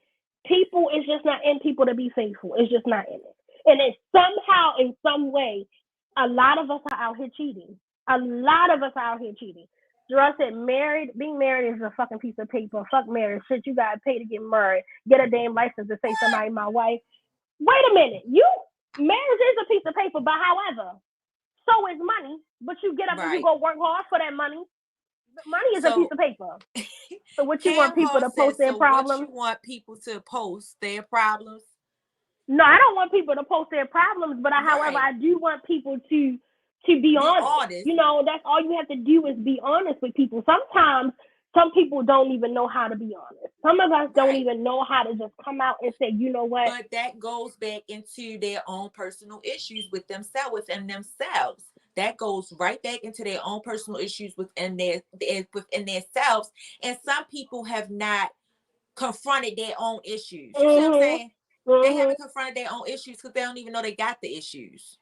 people is just not in people to be faithful. It's just not in it. And it's somehow, in some way, a lot of us are out here cheating. Gerard said, being married is a fucking piece of paper. Fuck marriage. Shit, you gotta pay to get married. Get a damn license to say somebody my wife. Wait a minute. Marriage is a piece of paper, but however, so is money. But you get up and you go work hard for that money. Money is a piece of paper. So what you want people to post their problems? What you want people to post their problems? No, I don't want people to post their problems, but however, I do want people to be honest. You know, that's all you have to do is be honest with people. Sometimes Some people don't even know how to be honest. Some of us don't Right. even know how to just come out and say, you know what? But that goes back into their own personal issues within themselves. That goes right back into their own personal issues within themselves. And some people have not confronted their own issues. You see what I'm Mm-hmm. saying? They Mm-hmm. haven't confronted their own issues because they don't even know they got the issues.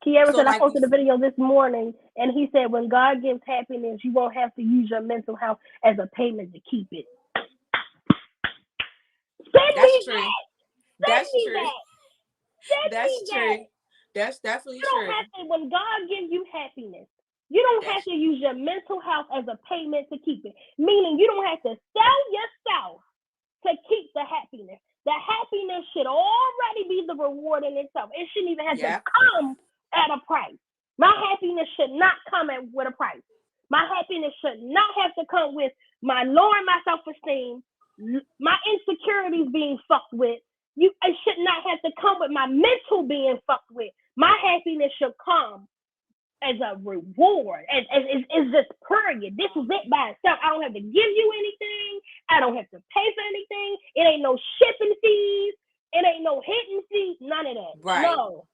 Kiara So said, I like posted a video this morning, and he said, when God gives happiness, you won't have to use your mental health as a payment to keep it. Send that's me true. that. Send That's me true. that. Send me That's that. true. That's definitely You don't true. have to, when God gives you happiness, you don't have That's to use your mental health as a payment to keep it. Meaning you don't have to sell yourself to keep the happiness. The happiness should already be the reward in itself. It shouldn't even have to come at a price. My happiness should not come with a price. My happiness should not have to come with my lowering my self-esteem, my insecurities being fucked with. It should not have to come with my mental being fucked with. My happiness should come as a reward, as just period. This is it by itself. I don't have to give you anything. I don't have to pay for anything. It ain't no shipping fees. It ain't no hidden fees. None of that. right. No.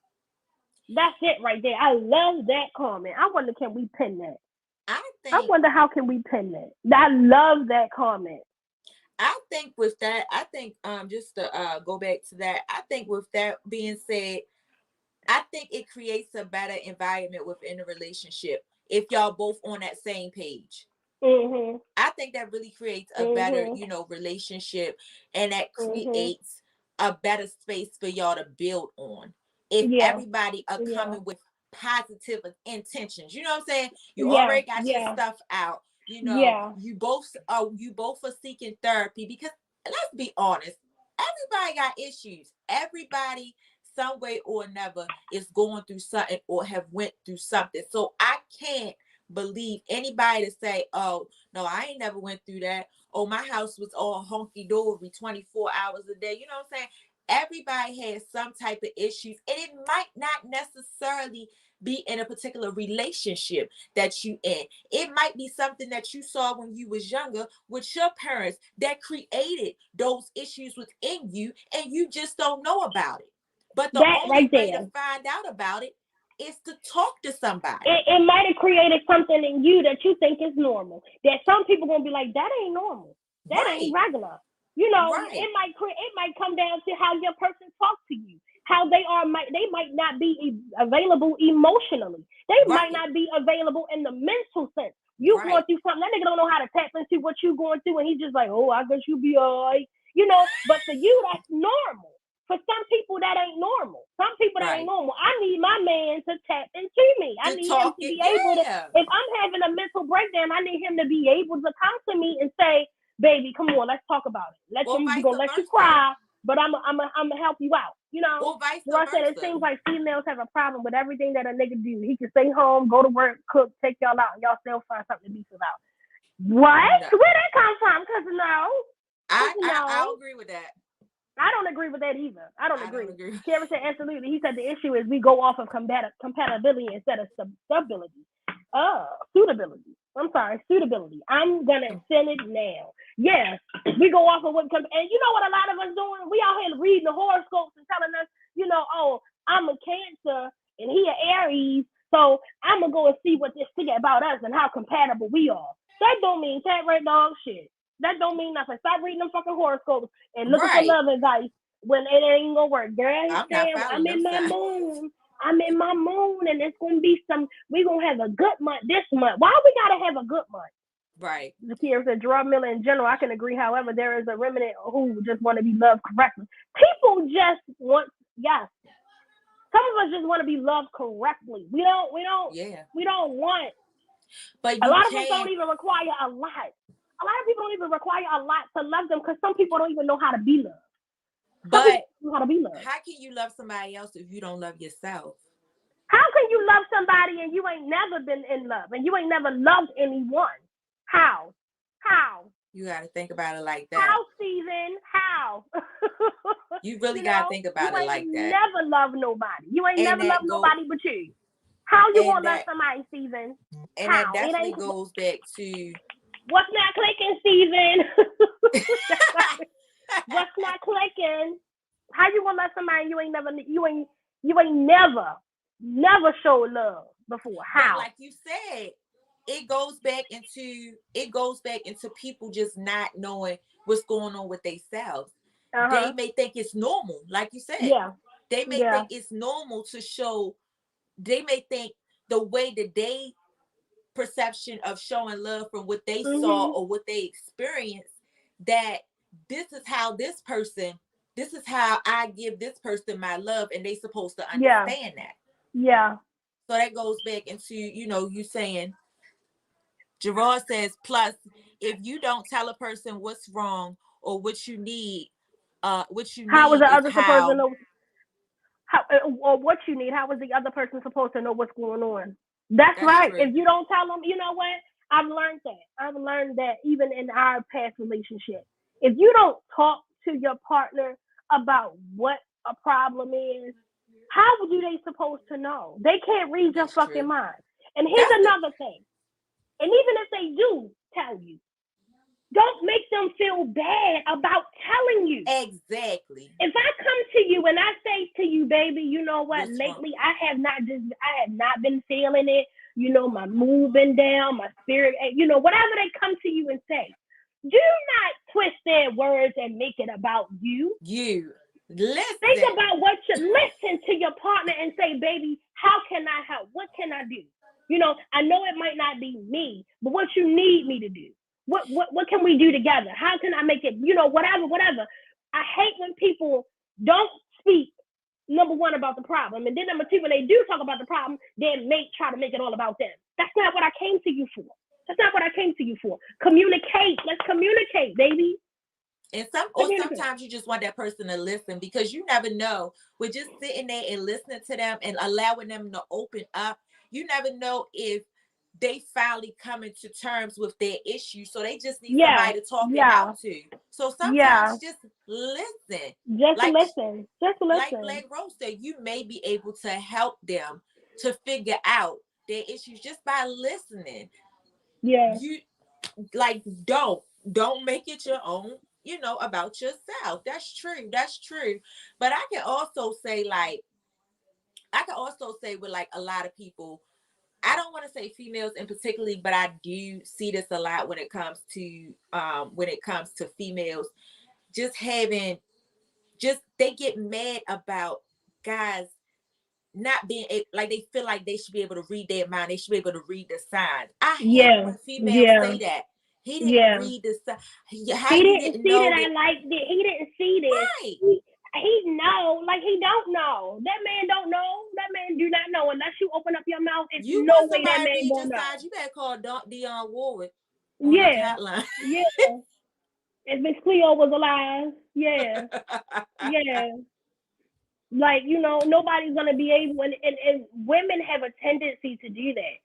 That's it right there. I love that comment. I wonder, can we pin that? I wonder how can we pin that? I love that comment. I think with that, just to go back to that, I think with that being said, I think it creates a better environment within a relationship if y'all both on that same page. Mm-hmm. I think that really creates a better, relationship, and that creates a better space for y'all to build on. If everybody are coming with positive intentions, you know what I'm saying? You already got your stuff out. You both are seeking therapy because let's be honest, everybody got issues. Everybody some way or another is going through something or have went through something. So I can't believe anybody to say, oh no, I ain't never went through that. Oh, my house was all honky-dory 24 hours a day. You know what I'm saying? Everybody has some type of issues, and it might not necessarily be in a particular relationship that you in. It might be something that you saw when you was younger with your parents that created those issues within you, and you just don't know about it. But the only way to find out about it is to talk to somebody. It might have created something in you that you think is normal. That some people gonna be like, that ain't normal. That ain't regular. You know, it might come down to how your person talks to you, how they might not be available emotionally. They might not be available in the mental sense. You going through something, that nigga don't know how to tap into what you going through, and he's just like, oh, I guess you be all right. You know, but for you, that's normal. For some people, that ain't normal. Some people, that ain't normal. I need my man to tap into me. I need him to be able to, if I'm having a mental breakdown, I need him to be able to come to me and say, baby, come on, let's talk about it. We're going to let you cry, but I'm gonna help you out. You know? So I said, it seems like females have a problem with everything that a nigga do. He can stay home, go to work, cook, take y'all out, and y'all still find something to beef about. What? No. Where that come from? Because I agree with that. I don't agree with that either. I don't agree. Karen said absolutely. He said the issue is we go off of compatibility instead of stability. Suitability. I'm sorry, suitability. I'm gonna send it now. Yeah, we go off of what comes. And you know what a lot of us doing? We out here reading the horoscopes and telling us, oh, I'm a Cancer and he an Aries, so I'm gonna go and see what this thing about us and how compatible we are. That don't mean cat red dog shit. That don't mean nothing. Stop reading them fucking horoscopes and looking for love advice when it ain't gonna work. Girl, I'm in my moon. I'm in my moon, and it's gonna be we gonna have a good month this month. Why we gotta have a good month? Right. Zakir said, Gerard Miller in general, I can agree. However, there is a remnant who just want to be loved correctly. People just want, some of us just want to be loved correctly. We don't want. But a lot of us don't even require a lot. A lot of people don't even require a lot to love them because some people don't even know how to be loved. But how can you love somebody else if you don't love yourself? How can you love somebody and you ain't never been in love and you ain't never loved anyone? How? You got to think about it like that. How, Steven? How? You really got to think about it like that. You ain't never loved nobody. You ain't never loved nobody but you. How you gonna love somebody, Steven? And that definitely goes back to What's not clicking, Steven? What's not clicking? How you gonna let somebody you ain't never showed love before? How? But like you said, it goes back into people just not knowing what's going on with themselves. They may think it's normal, like you said. Yeah. They may think it's normal to show. They may think the way that they perception of showing love from what they saw or what they experienced, that this is how I give this person my love, and they supposed to understand that. Yeah. So that goes back into, you saying, Gerard says, plus, if you don't tell a person what's wrong or what you need how is the is other person know how or what you need? How is the other person supposed to know what's going on? That's right. True. If you don't tell them, you know what? I've learned that even in our past relationship. If you don't talk to your partner about what a problem is, how are they supposed to know? They can't read your fucking mind. And here's another thing. And even if they do tell you, don't make them feel bad about telling you. Exactly. If I come to you and I say to you, baby, you know what? Lately, I have not been feeling it. You know, my mood been down, my spirit, whatever they come to you and say. Do not twist their words and make it about you. Listen. Think about listen to your partner and say, baby, how can I help? What can I do? I know it might not be me, but what you need me to do? What can we do together? How can I make it, whatever. I hate when people don't speak, number one, about the problem. And then number two, when they do talk about the problem, then try to make it all about them. That's not what I came to you for. Communicate. Let's communicate, baby. And sometimes you just want that person to listen, because you never know. We're just sitting there and listening to them and allowing them to open up. You never know if they finally coming to terms with their issue, so they just need somebody to talk it out to. So sometimes just listen. Listen. Like BlackRoses said, you may be able to help them to figure out their issues just by listening. Yeah. You don't make it your own, about yourself. That's true. But I can also say with like a lot of people, I don't want to say females in particularly, but I do see this a lot when it comes to females they get mad about guys not being like, they feel like they should be able to read their mind. They should be able to read the signs. I hate when females say that. He didn't read the signs. He didn't see that I liked it. He didn't see this. Right. He know, like he don't know. That man don't know. That man do not know unless you open up your mouth. It's you no want way that man won't know. You better call Dionne Warwick on the hotline. Yeah. If Miss Cleo was alive, yeah. Like, nobody's gonna be able, and women have a tendency to do that.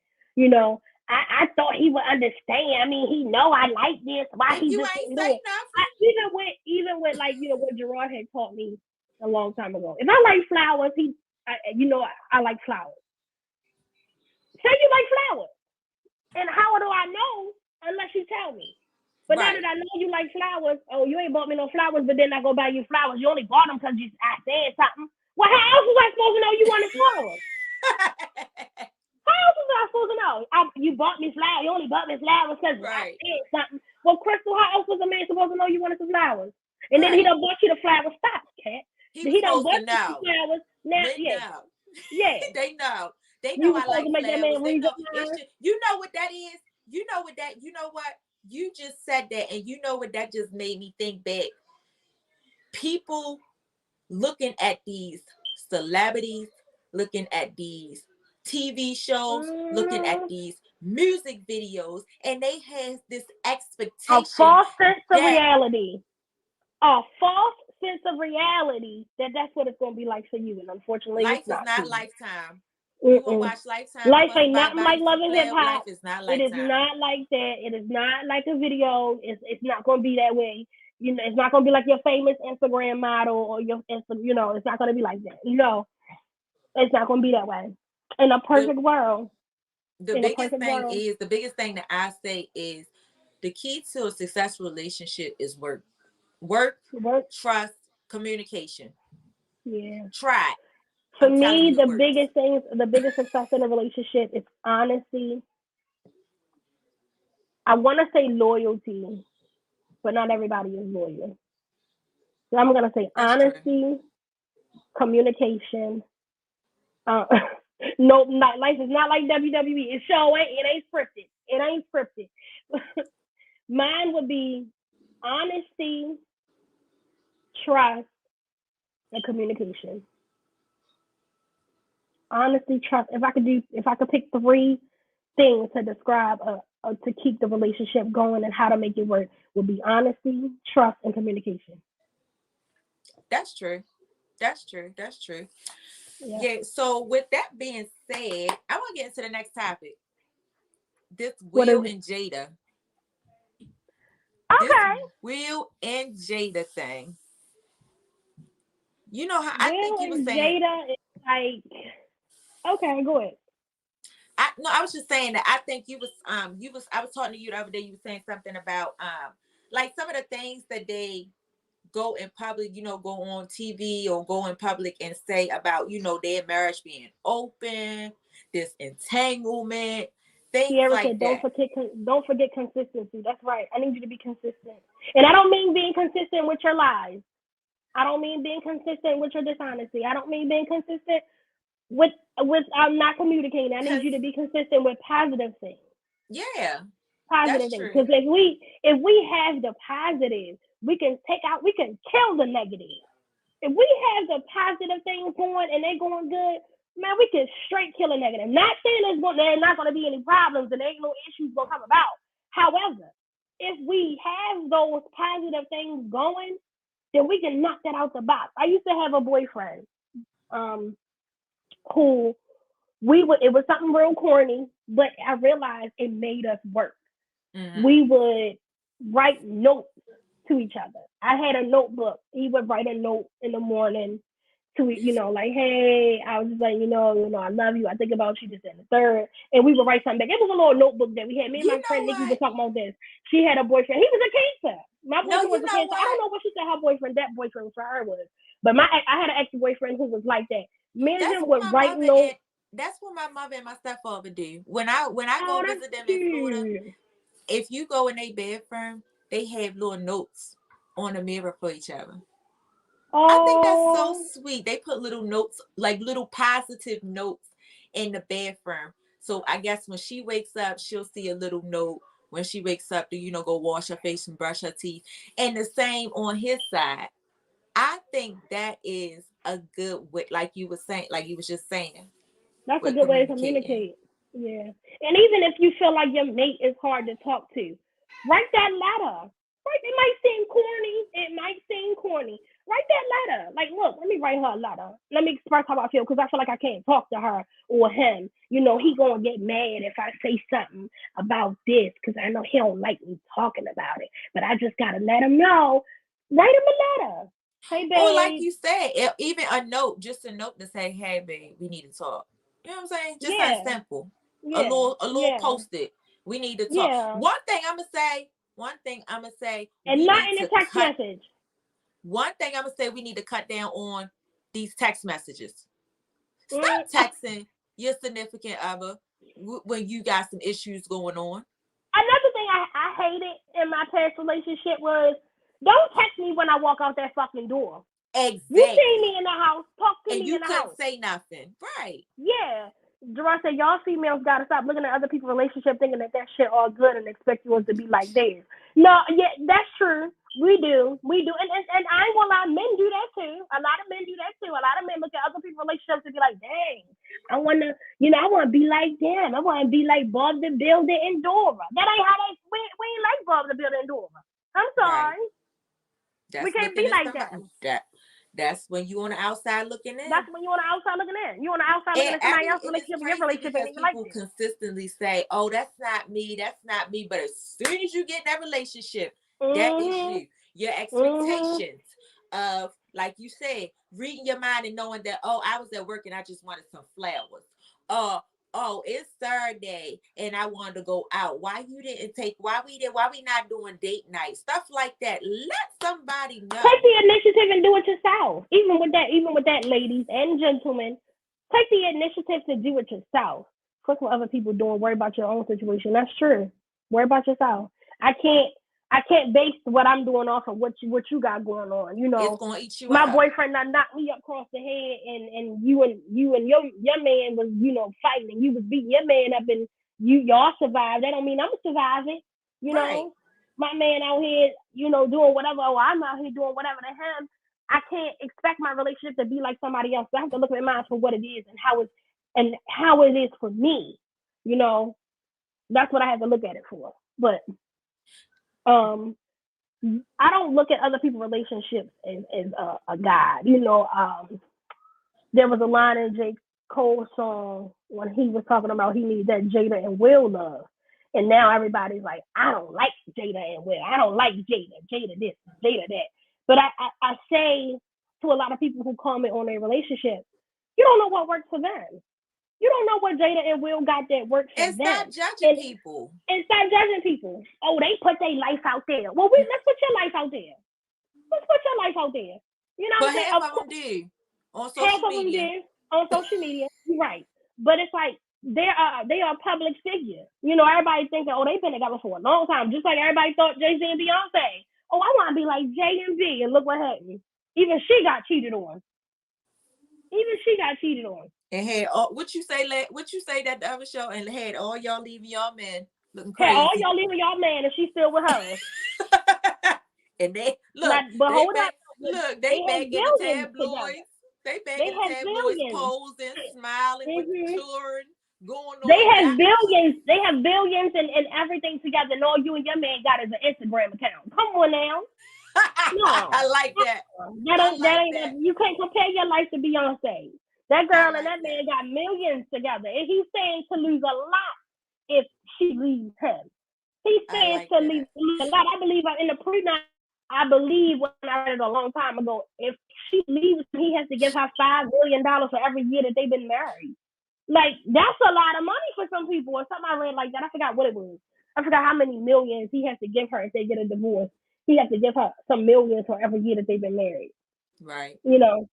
I thought he would understand. I mean, he know I like this. Why and he you just ain't do say it? nothing. Even with like, what Gerard had taught me a long time ago. If I like flowers, I like flowers. Say you like flowers, and how do I know unless you tell me? But now that I know you like flowers, you ain't bought me no flowers, but then I go buy you flowers. You only bought them because I said something. Well, how else was I supposed to know you wanted flowers? How else was I supposed to know? You bought me flowers. You only bought me flowers because I said something. Well, Crystal, how else was a man supposed to know you wanted some flowers? And then he done bought you the flowers. Stop, cat. He done bought you the flowers. Now, They know. They you know I like make that flowers. man read you know what that is? You know what? You just said that, and you know what that just made me think back. People looking at these celebrities, looking at these TV shows, looking at these music videos, and they have this expectation. A false sense of reality. A false sense of reality that's what it's going to be like for you. And unfortunately, life it's not. Is not Lifetime. You want to watch Lifetime? Life ain't nothing like Love and Hip Hop. Life is not Lifetime. It is not like that. It is not like a video. It's not going to be that way. It's not going to be like your famous Instagram model or your it's not going to be like that. It's not going to be that way. In a perfect world. The biggest thing that I say is, The key to a successful relationship is work, Work. trust, communication. Yeah. Try it. For I'm telling me, you, it the works. biggest success in a relationship is honesty. I want to say loyalty, but not everybody is loyal. So I'm gonna say That's true. honesty, communication. Uh, nope, not life is not like WWE. It ain't scripted. It ain't scripted. Mine would be honesty, trust, and communication. Honesty, trust. If I could pick three things to describe to keep the relationship going and how to make it work, would be honesty, trust, and communication. That's true. That's true. That's true. Yeah. Yeah. So with that being said, I want to get into the next topic. This What is Will it? and Jada. This Okay. Will and Jada thing. You know how I think Will you were and saying. Jada is like, okay, go ahead. I was just saying that I think you was I was talking to you the other day. You were saying something about like some of the things that they go in public, go on TV or go in public and say about, their marriage being open, this entanglement, things Sierra like said, that. don't forget consistency. That's right. I need you to be consistent, and I don't mean being consistent with your lies. I don't mean being consistent with your dishonesty. I don't mean being consistent with not communicating. I need Cause you to be consistent with positive things. yeah, Positive that's things. true. Because if we have the positive, we can kill the negative. If we have the positive things going and they're going good, man, we can straight kill a negative. Not saying there's not going to be any problems and there ain't no issues going to come about. However, if we have those positive things going, then we can knock that out the box. I used to have a boyfriend um, who it was something real corny, but I realized it made us work. Mm-hmm. We would write notes to each other. I had a notebook. He would write a note in the morning to, like, hey, I was just like, I love you. I think about you this and the third. And we would write something back. It was a little notebook that we had. Me and You my know friend Nikki were what? talking about this. She had a boyfriend. He was a cancer. My No, boyfriend you was a know cancer. I don't what? know what she said that boyfriend for her was. But I had an ex-boyfriend who was like that. Me and That's him what would my write mother and notes. that's what my mother and my stepfather do. When I Oh, go that's visit them in Florida, cute. if you go in their bedroom, they have little notes on the mirror for each other. I think that's so Oh, sweet. They put little notes, like little positive notes in the bathroom. So I guess when she wakes up, she'll see a little note when she wakes up to, go wash her face and brush her teeth. And the same on his side. I think that is a good way, like you were saying, like you was just saying, that's a with good way to communicating. communicate. Yeah. And even if you feel like your mate is hard to talk to, write that letter. Right? It might seem corny. It might seem corny. Write that letter. Like, look, let me write her a letter. Let me express how I feel because I feel like I can't talk to her or him. He gonna get mad if I say something about this because I know he don't like me talking about it. But I just gotta let him know. Write him a letter. Hey, Or like babe. you said, even a note, just a note to say, "Hey, babe, we need to talk." You know what I'm saying? Just something Yeah. simple. A Yeah. little Yeah. post-it. We need to talk. Yeah. One thing I'm gonna say, And we not need in a to text cut. message. One thing I'm gonna say, we need to cut down on these text messages. Mm. Stop texting your significant other when you got some issues going on. Another thing I hated in my past relationship was don't text me when I walk out that fucking door. You see Exactly. me in the house, talk to And me you in the couldn't house. say nothing. Right. Yeah. Jerron said, y'all females gotta stop looking at other people's relationship thinking that shit all good and expect yours to be like theirs. No, yeah, that's true. We do. And I ain't gonna lie, men do that too. A lot of men do that too. A lot of men look at other people's relationships and be like, dang, I wanna be like them. I wanna be like Bob the Builder and Dora. That ain't how we ain't like Bob the Builder and Dora. I'm Right. sorry. We That's can't looking be at like somebody. them. That's when you on the outside looking in. That's when you on the outside looking in. You on the outside looking at somebody else's And it's relationship and your crazy relationship because ain't even like people this. consistently say, "Oh, that's not me. That's not me." But as soon as you get in that relationship, that is Mm-hmm. you. Your Mm-hmm. expectations of, like you said, reading your mind and knowing that, oh, I was at work and I just wanted some flowers. oh, it's Saturday and I wanted to go out. Why we not doing date night? Stuff like that. Let somebody Take know. the initiative and do it yourself. Even with that, ladies and gentlemen, take the initiative to do it yourself. Fuck what other people doing. Worry about your own situation. That's true. Worry about yourself. I can't I can't base what I'm doing off of what you got going on. You It's know, gonna eat you my up. boyfriend done knocked me up across the head, and you and your man was fighting, and you was beating your man up, and y'all survived. That don't mean I'm surviving. You Right. know, my man out here doing whatever. Oh, I'm out here doing whatever to him. I can't expect my relationship to be like somebody else. I have to look at mine for what it is and how it is for me. You know, that's what I have to look at it for. But um, I don't look at other people's relationships as a guide. There was a line in J. Cole's song when he was talking about he needs that Jada and Will love. And now everybody's like, I don't like Jada and Will. I don't like Jada. Jada this, Jada that. But I say to a lot of people who comment on their relationship, you don't know what works for them. You don't know what Jada and Will got that works for And stop them. judging And people. and stop judging people. Oh, they put their life out there. Well, let's put your life out there. Let's put your life out there. You know what But I'm saying? half Of of them course, do on half social of them media. did on social media. You're right, but it's like they are public figures. Everybody thinking, oh, they've been together for a long time, just like everybody thought Jay-Z and Beyonce. Oh, I want to be like J and B, and look what happened. Even she got cheated on. Even she got cheated on. And had what you say that the other show and had all y'all leaving y'all men looking Hey, all crazy. y'all leaving y'all man, and she's still with her. And they look, Not, but they hold back up, they they back had in the billions together. tabloids. They back They in the had tabloids billions. posing, smiling with the Mm-hmm. children, going They on have yachts. billions. They have billions and everything together. And all you and your man got is an Instagram account. Come on now. I No. like that. That I ain't that like ain't that. you can't compare your life to Beyonce. That I girl and like that that. man got millions together. And he's saying to lose a lot if she leaves him. He's I saying like to that. lose a lot. I believe in the prenup. I believe when I read it a long time ago, if she leaves, he has to give her $5 million for every year that they've been married. Like, that's a lot of money for some people, or something I read like that. I forgot what it was. I forgot how many millions he has to give her if they get a divorce. He has to give her some millions for every year that they've been married. Right. You know,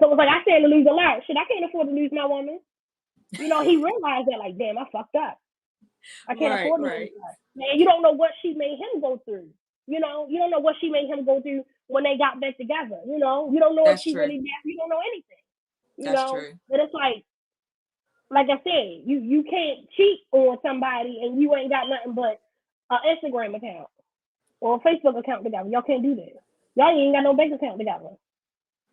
so it's like I stand to lose a lot. Shit, I can't afford to lose my woman. He realized that, like, damn, I fucked up. I can't Right, afford to lose right. her. Man, you don't know what she made him go through. You don't know what she made him go through when they got back together. You don't know if That's she true. really did. You don't know anything. That's true. But it's like I said, you can't cheat on somebody and you ain't got nothing but an Instagram account or a Facebook account together. Y'all can't do that. Y'all ain't got no bank account together.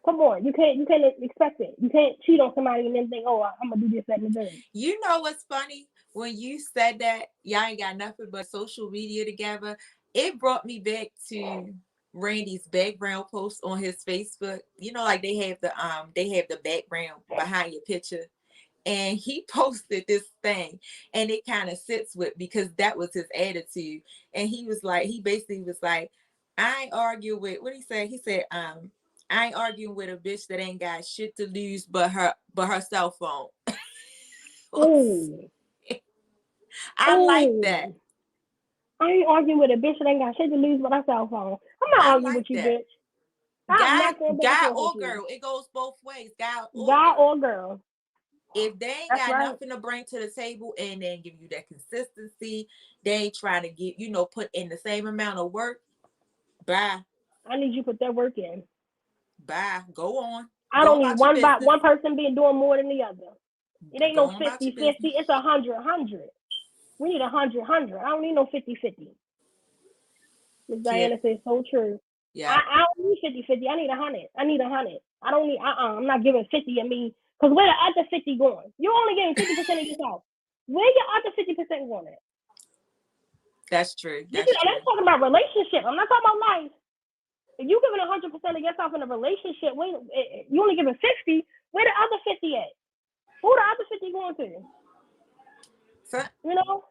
Come on, you can't expect it. You can't cheat on somebody and then think, oh, I'm gonna do this, that, and the third. You know what's funny? When you said that y'all ain't got nothing but social media together, it brought me back to Randy's background post on his Facebook. Like they have the background behind your picture. And he posted this thing and it kind of sits with because that was his attitude. And he basically was like, I ain't arguing with what he said. He said, I ain't arguing with a bitch that ain't got shit to lose but her cell phone. Ooh, I like that. ooh. I ain't arguing with a bitch that ain't got shit to lose but her cell phone. I'm not I arguing like with you, that. bitch. I'm Guy, not going back and guy forth with or you. girl. It goes both ways. Guy or Guy girl. or girl. If they ain't That's got right. nothing to bring to the table and they give you that consistency, they ain't trying to get, put in the same amount of work. Bye. I need you to put that work in. Bye. Go on. I Go don't need about your business. one person being doing more than the other. It ain't Go no on about your 50-50. business. It's 100-100. We need 100-100. I don't need no 50-50. Miss Clear. Diana says so true. Yeah. I don't need 50-50. I need 100. I need 100. I don't need I'm not giving 50 of me because where the other 50 going? You're only getting 50% of yourself. Where your other 50% going at? That's true. This That's is I'm true. talking about relationship. I'm not talking about life. If you giving 100% of yourself in a relationship, you only giving 50. Where the other 50 at? Who the other 50 going to? Some, You know?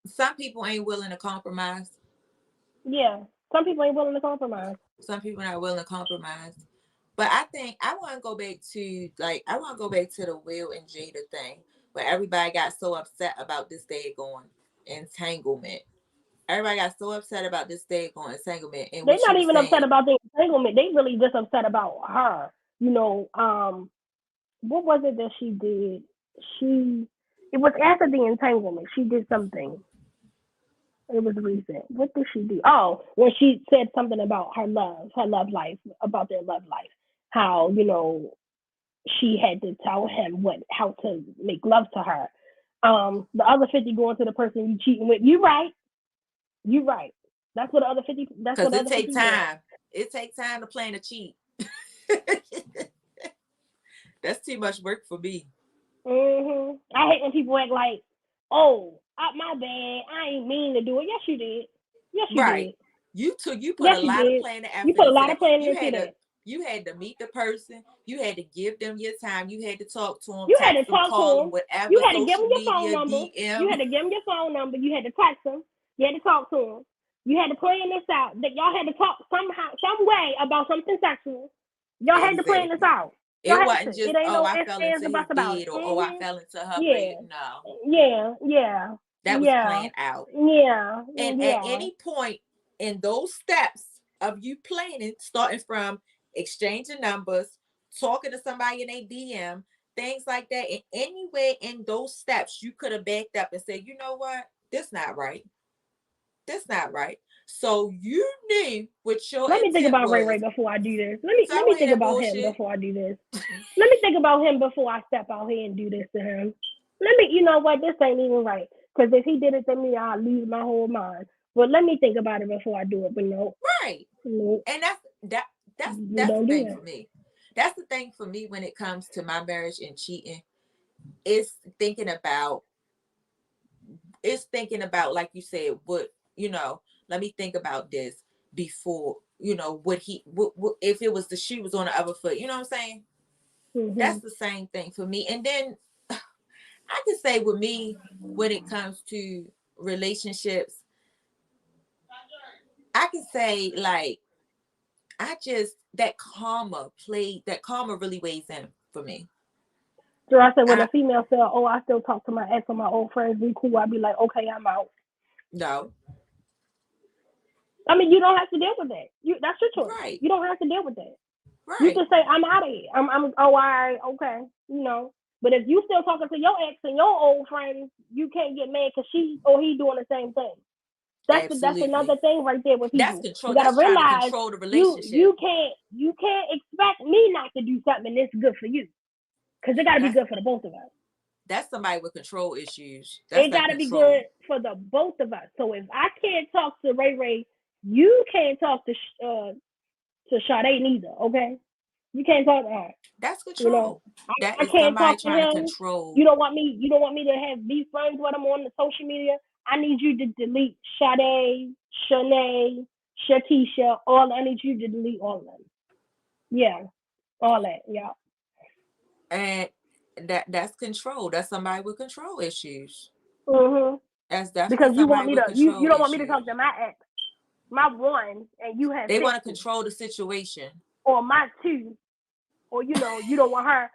some people ain't willing to compromise. Yeah. Some people ain't willing to compromise. Some people not willing to compromise. But I think I want to go back to the Will and Jada thing. but everybody got so upset about this daggone entanglement. Everybody got so upset about this daggone entanglement. And They're what she not was even upset saying, about the entanglement. They really just upset about her. You know, what was it that she did? It was after the entanglement. She did something. It was recent. What did she do? Oh, when she said something about her love life, about their love life. How, you know, she had to tell him how to make love to her. The other 50 going to the person you cheating with. You right. You right. That's what the other 50. That's what because the it other 50 takes did. time. It takes time to plan a cheat. That's too much work for me. I hate when people act like, "Oh, my bad. I ain't mean to do it." Yes, you did. Yes, you Right. did. You put Yes, a you lot of did. planning You effort put a into lot of that. planning into that. You had to meet the person. You had to give them your time. You had to talk to them, You had to text them, talk to call them, them. whatever, You had to give social them your phone media, number. DM. You had to give them your phone number. You had to text them. You had to talk to them. You had to plan this out. That y'all had to talk somehow, some way about something sexual. Y'all had to plan this out. It wasn't just, It ain't no I ifs, fell ands, into or his buts about it. bed, or I fell into her Yeah. bed. No. Yeah. That was planned out. Yeah. And at any point in those steps of you planning, starting from exchanging numbers, talking to somebody in a DM, things like that, and anywhere in those steps, you could have backed up and said, you know what? This not right. This not right. So you knew what your Let me think intent about Ray was. Ray before I do this. Let me Tell her think that about him bullshit. before I do this. Let me think about him before I step out here and do this to him. You know what? This ain't even right. Because if he did it to me, I'll lose my whole mind. But let me think about it before I do it. But no. Right. No. And that's the thing for me. That's the thing for me when it comes to my marriage and cheating. It's thinking about, like you said, what, let me think about this before, what if it was the shoe was on the other foot, you know what I'm saying? Mm-hmm. That's the same thing for me. And then I can say with me, when it comes to relationships, I can say like, that karma really weighs in for me. So I said, when a female said, "Oh, I still talk to my ex or my old friends, we cool," I'd be like, "Okay, I'm out." No. I mean, you don't have to deal with that. That's your choice. Right. You don't have to deal with that. Right. You can say, "I'm out of here. I'm all right, okay," But if you still talking to your ex and your old friends, you can't get mad because she or he doing the same thing. That's another thing right there with people. That's control. You gotta That's trying to realize control the relationship. you can't expect me not to do something that's good for you, because it gotta be good for the both of us. That's somebody with control issues. It gotta be good for the both of us. So if I can't talk to Ray Ray, you can't talk to Sade neither. Okay, you can't talk to her. That's control. I can't talk to him. Control. You don't want me to be friends with him on the social media. I need you to delete Sade, Shanae, Shatisha. I need you to delete all of them. Yeah, all that. Yeah. And that's control. That's somebody with control issues. Mm-hmm. That's definitely because you want me to you don't want me to talk to my ex, my one, and you have. They want to control the situation. Or my two, or you don't want her.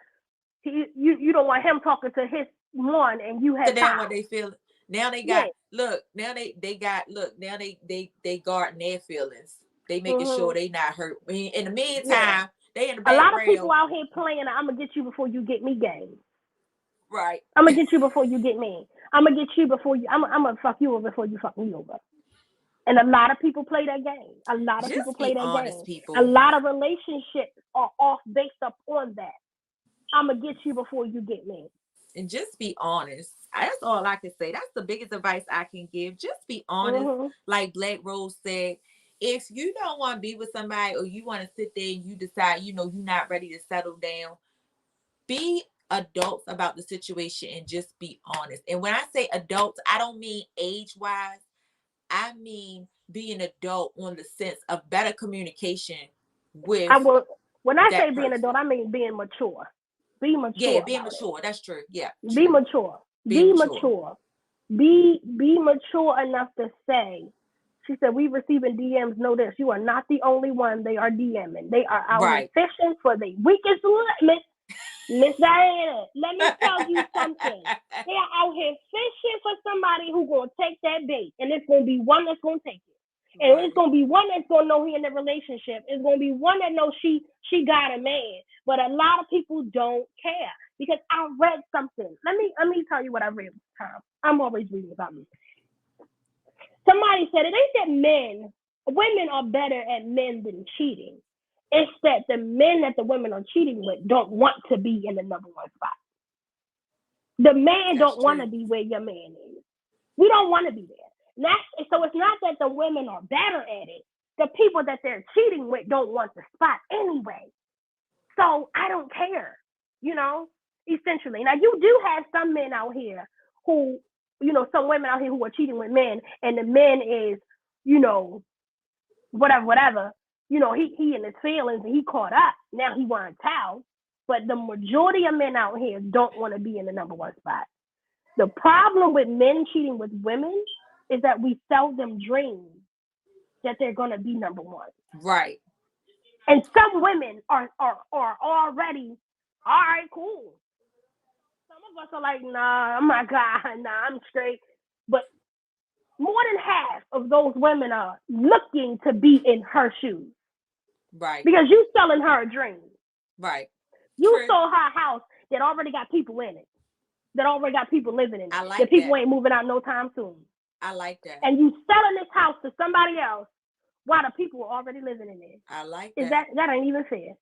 You don't want him talking to his one, and you have. So then what they feel. Now they got look. Now they got look. Now they guarding their feelings. They making sure they not hurt. In the meantime, they in the back. A lot of people out here playing. I'm gonna get you before you get me game. Right. I'm gonna get you before you get me. I'm gonna get you before you. I'm gonna fuck you over before you fuck me over. And a lot of people play that game. A lot of people play that game. People. A lot of relationships are off based up on that. I'm gonna get you before you get me. And just be honest. That's all I can say. That's the biggest advice I can give. Just be honest. Mm-hmm. Like BlackRoses said, if you don't want to be with somebody, or you want to sit there and you decide, you're not ready to settle down, be adults about the situation and just be honest. And when I say adults, I don't mean age-wise. I mean being adult on the sense of better communication with. When I say being adult, I mean being mature. Be mature. Yeah, being mature. That's true. Yeah. True. Be mature. Be mature. Be mature enough to say. She said, "We receiving DMs. Know this. You are not the only one they are DMing. They are out here fishing for the weakest limit Miss Diana, let me tell you something. They are out here fishing for somebody who's gonna take that bait, and it's gonna be one that's gonna take it. And it's gonna be one that's gonna know he in a relationship. It's gonna be one that knows she got a man. But a lot of people don't care because I read something. Let me tell you what I read this time. I'm always reading something. Somebody said it ain't that women are better at men than cheating. It's that the men that the women are cheating with don't want to be in the number one spot. The man don't want to be where your man is. We don't want to be there. So it's not that the women are better at it. The people that they're cheating with don't want the spot anyway. So I don't care, essentially. Now, you do have some men out here who, some women out here who are cheating with men, and the men is, whatever. He in his feelings and he caught up. Now he want to towel. But the majority of men out here don't want to be in the number one spot. The problem with men cheating with women is that we sell them dreams that they're going to be number one. Right. And some women are already, all right, cool. Some of us are like, nah, oh my God, nah, I'm straight. But more than half of those women are looking to be in her shoes. Right. Because you selling her a dream. Right. You sold her a house that already got people in it. That already got people living in it. I like that. People that. Ain't moving out no time soon. I like that. And you selling this house to somebody else while the people are already living in it. I like that. That ain't even fair.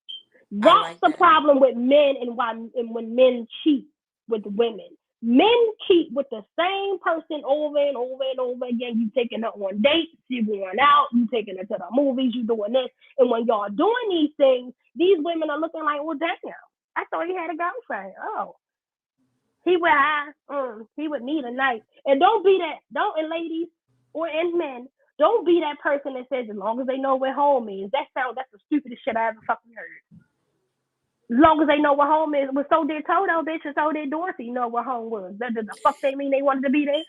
That's the problem with men and when men cheat with women. Men cheat with the same person over and over and over again. You taking her on dates, you going out, you taking her to the movies, you doing this. And when y'all doing these things, these women are looking like, well, damn, I thought he had a girlfriend. Oh, he would need a night. And don't be that, and ladies or men, don't be that person that says as long as they know where home is. That's the stupidest shit I ever fucking heard. As long as they know where home is. Well, so did Toto, bitch, and so did Dorothy know where home was. That the fuck they mean they wanted to be there?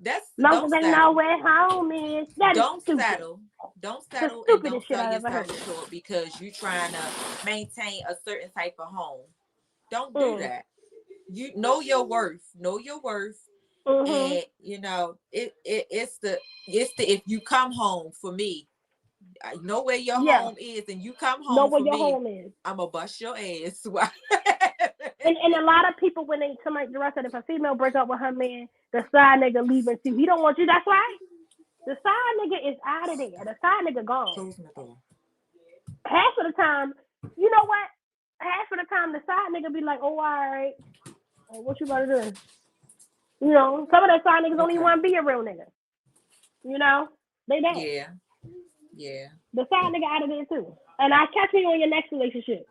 As long as they know where home is. Don't settle. Don't settle and don't sell yourself short because you're trying to maintain a certain type of home. Don't do that. You know your worth. Know your worth. Mm-hmm. And it's the if you come home for me, I know where your home is, and you come home know where for your me, home is. I'm gonna bust your ass. and a lot of people, when somebody said if a female break up with her man, the side nigga leaving too. He don't want you. That's right. The side nigga is out of there. The side nigga gone. Close my door. Half of the time, you know what? Half of the time, the side nigga be like, oh, all right. What you about to do? Some of that side niggas don't even want to be a real nigga. They dead. Yeah. The side nigga out of there too. And I catch me on your next relationship.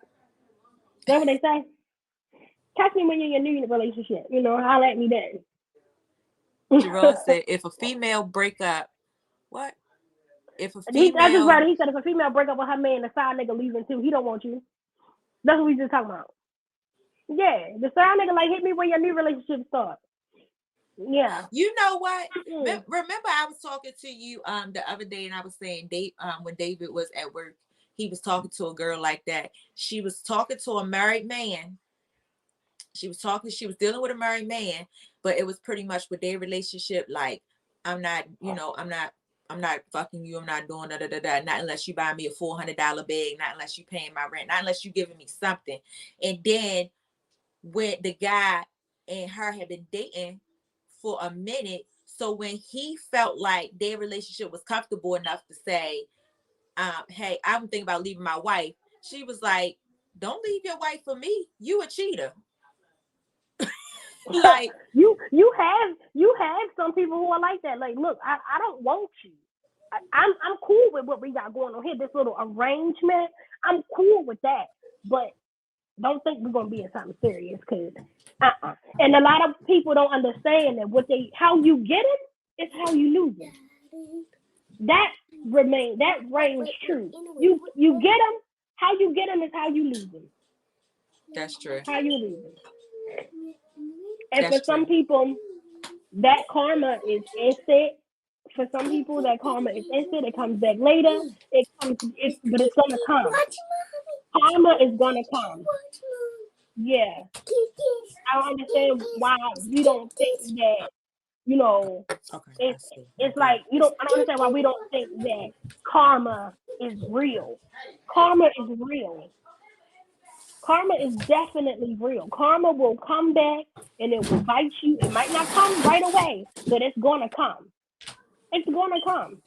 That's what they say. Catch me when you're in your new relationship. Holler at me then. Jerome said, if a female break up, what? If a female... I just read it. He said, if a female break up with her man, the side nigga leaving too. He don't want you. That's what we just talking about. Yeah. The side nigga like hit me when your new relationship starts. Yeah. You know what? Remember I was talking to you the other day and I was saying when David was at work, he was talking to a girl like that. She was talking to a married man. She was dealing with a married man, but it was pretty much with their relationship like, I'm not fucking you. I'm not doing not unless you buy me a $400 bag, not unless you paying my rent, not unless you giving me something. And then when the guy and her had been dating for a minute, so when he felt like their relationship was comfortable enough to say, hey, I'm thinking about leaving my wife, she was like, don't leave your wife for me. You a cheater. Like you have some people who are like that. Like, look, I don't want you. I'm cool with what we got going on here. This little arrangement, I'm cool with that. But don't think we're gonna be in something serious, cause And a lot of people don't understand that how you get it is how you lose it. That reigns true. You get them. How you get them is how you lose them. That's true. How you lose them. And for some people, that karma is instant. For some people, that karma is instant. It comes back later. But it's gonna come. Karma is gonna come. Yeah. I don't understand why we don't think that, you know, Okay, I it's see. it's like I don't understand why we don't think that karma is real. Karma is real. Karma is definitely real. Karma will come back and it will bite you. It might not come right away, but it's gonna come. It's gonna come.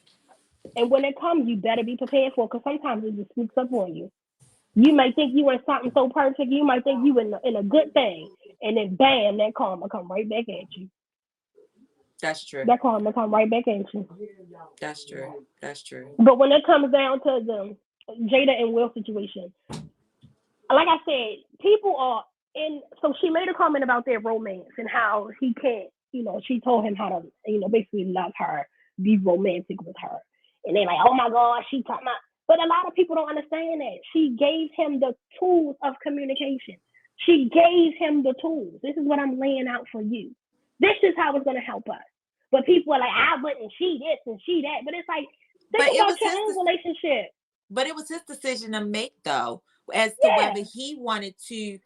And when it comes, you better be prepared for it, because sometimes it just sneaks up on you. You might think you in something so perfect, you might think you in a good thing, and then bam, that karma come right back at you. That's true. That karma come right back at you. That's true. That's true. But when it comes down to the Jada and Will situation, like I said, people are in. So she made a comment about their romance and how he can't. She told him how to, basically love her, be romantic with her, and they're like, oh my God, she talking about. But a lot of people don't understand that she gave him the tools of communication. She gave him the tools. This is what I'm laying out for you. This is how it's going to help us. But people are like, I wouldn't, she this and she that. But it's like, think about your own relationship. But it was his decision to make, though, as to whether he wanted to,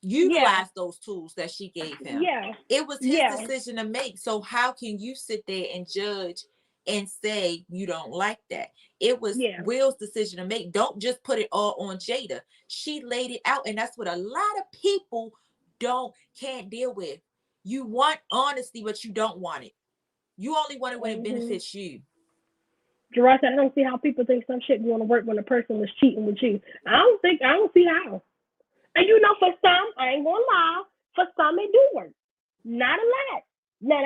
utilize those tools that she gave him. It was his decision to make. So how can you sit there and judge and say you don't like that? It was Will's decision to make. Don't just put it all on Jada. She laid it out, and that's what a lot of people can't deal with. You want honesty, but you don't want it. You only want it when it benefits you. Gerard said, I don't see how people think some shit going to work when a person was cheating with you. I don't see how. And for some, I ain't gonna lie, for some it do work. Not a lot. Now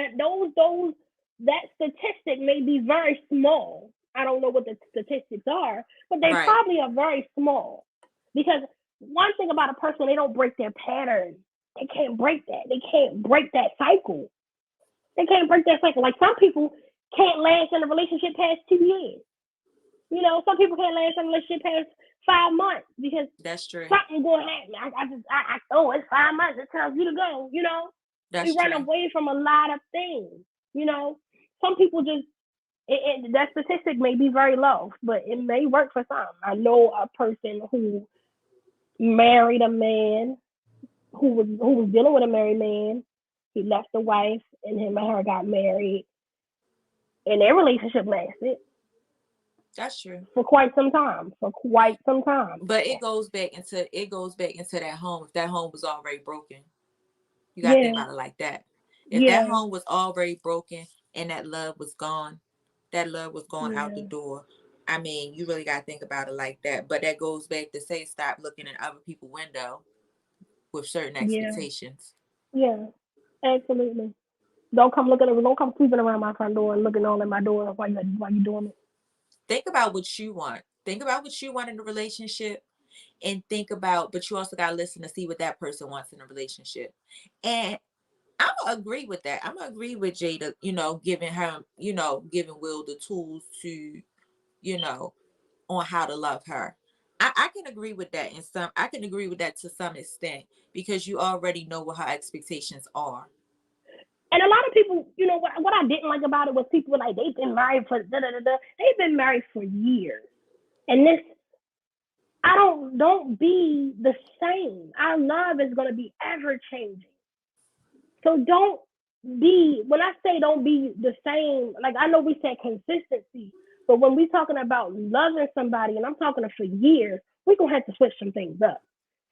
that statistic may be very small. I don't know what the statistics are, but they probably are very small. Because one thing about a person, they don't break their pattern. They can't break that. They can't break that cycle. They can't break that cycle. Like, some people can't last in a relationship past 2 years. Some people can't last in a relationship past 5 months because that's true. Something going to happen. It's 5 months. It tells you to go. That's we run away from a lot of things. Some people just that statistic may be very low, but it may work for some. I know a person who married a man who was dealing with a married man. He left the wife, and him and her got married, and their relationship lasted. That's true. For quite some time. But it goes back into that home. If that home was already broken, you gotta think about it like that. If that home was already broken and that love was gone out the door. I mean, you really gotta think about it like that. But that goes back to say, stop looking in other people's window with certain expectations. Yeah, absolutely. Don't come creeping around my front door and looking all at my door while you doing it. Think about what you want. Think about what you want in a relationship, and but you also got to listen to see what that person wants in a relationship. And I'm going to agree with that. I'm going to agree with Jada, giving Will the tools to, on how to love her. I can agree with that I can agree with that to some extent, because you already know what her expectations are. And a lot of people, what I didn't like about it was people were like, they've been married for They've been married for years. And don't be the same. Our love is going to be ever changing. So when I say don't be the same, like, I know we said consistency, but when we're talking about loving somebody, and I'm talking for years, we're going to have to switch some things up.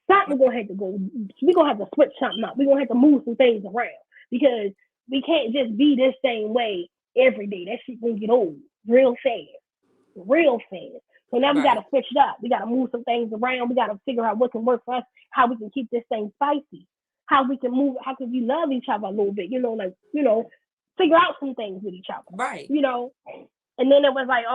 We're going to have to switch something up. We're going to have to move some things around, because we can't just be this same way every day. That shit gonna get old real fast. So now we got to switch it up. We got to move some things around. We got to figure out what can work for us, how we can keep this thing spicy, how we can we love each other a little bit, figure out some things with each other. Right. And then it was like,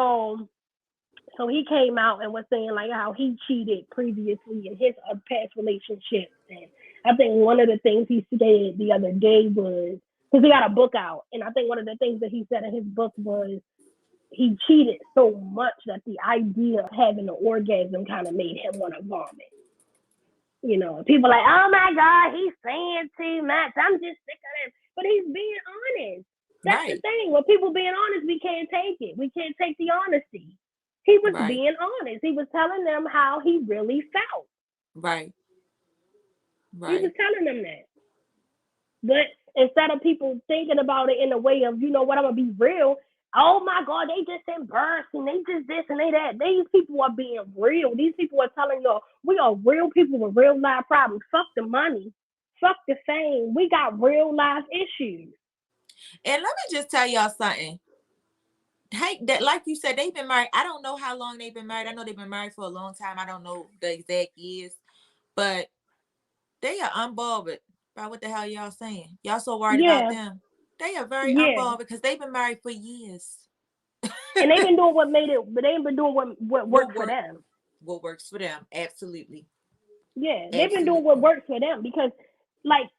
so he came out and was saying like how he cheated previously in his past relationships. And I think one of the things he said the other day was, because he got a book out, and I think one of the things that he said in his book was he cheated so much that the idea of having an orgasm kind of made him want to vomit. People like, oh my God, he's saying too much. I'm just sick of him. But he's being honest. That's the thing. When people being honest, we can't take it. We can't take the honesty. He was Right. being honest. He was telling them how he really felt. Right. He was Right. telling them that. But instead of people thinking about it in a way of, you know what, I'm gonna be real. Oh my God, they just embarrassed and they just this and they that. These people are being real. These people are telling you we are real people with real life problems. Fuck the money. Fuck the fame. We got real life issues. And let me just tell y'all something. Hey, that like you said, they've been married. I don't know how long they've been married. I know they've been married for a long time. I don't know the exact years, but they are unbothered by what the hell y'all saying. Y'all so worried about Yeah, them. They are very yeah. unbothered because they've been married for years. And they've been doing what made it, but they've been doing what What worked for work? them. What works for them? Absolutely. Yeah, they've been doing what Absolutely. works for them because, like,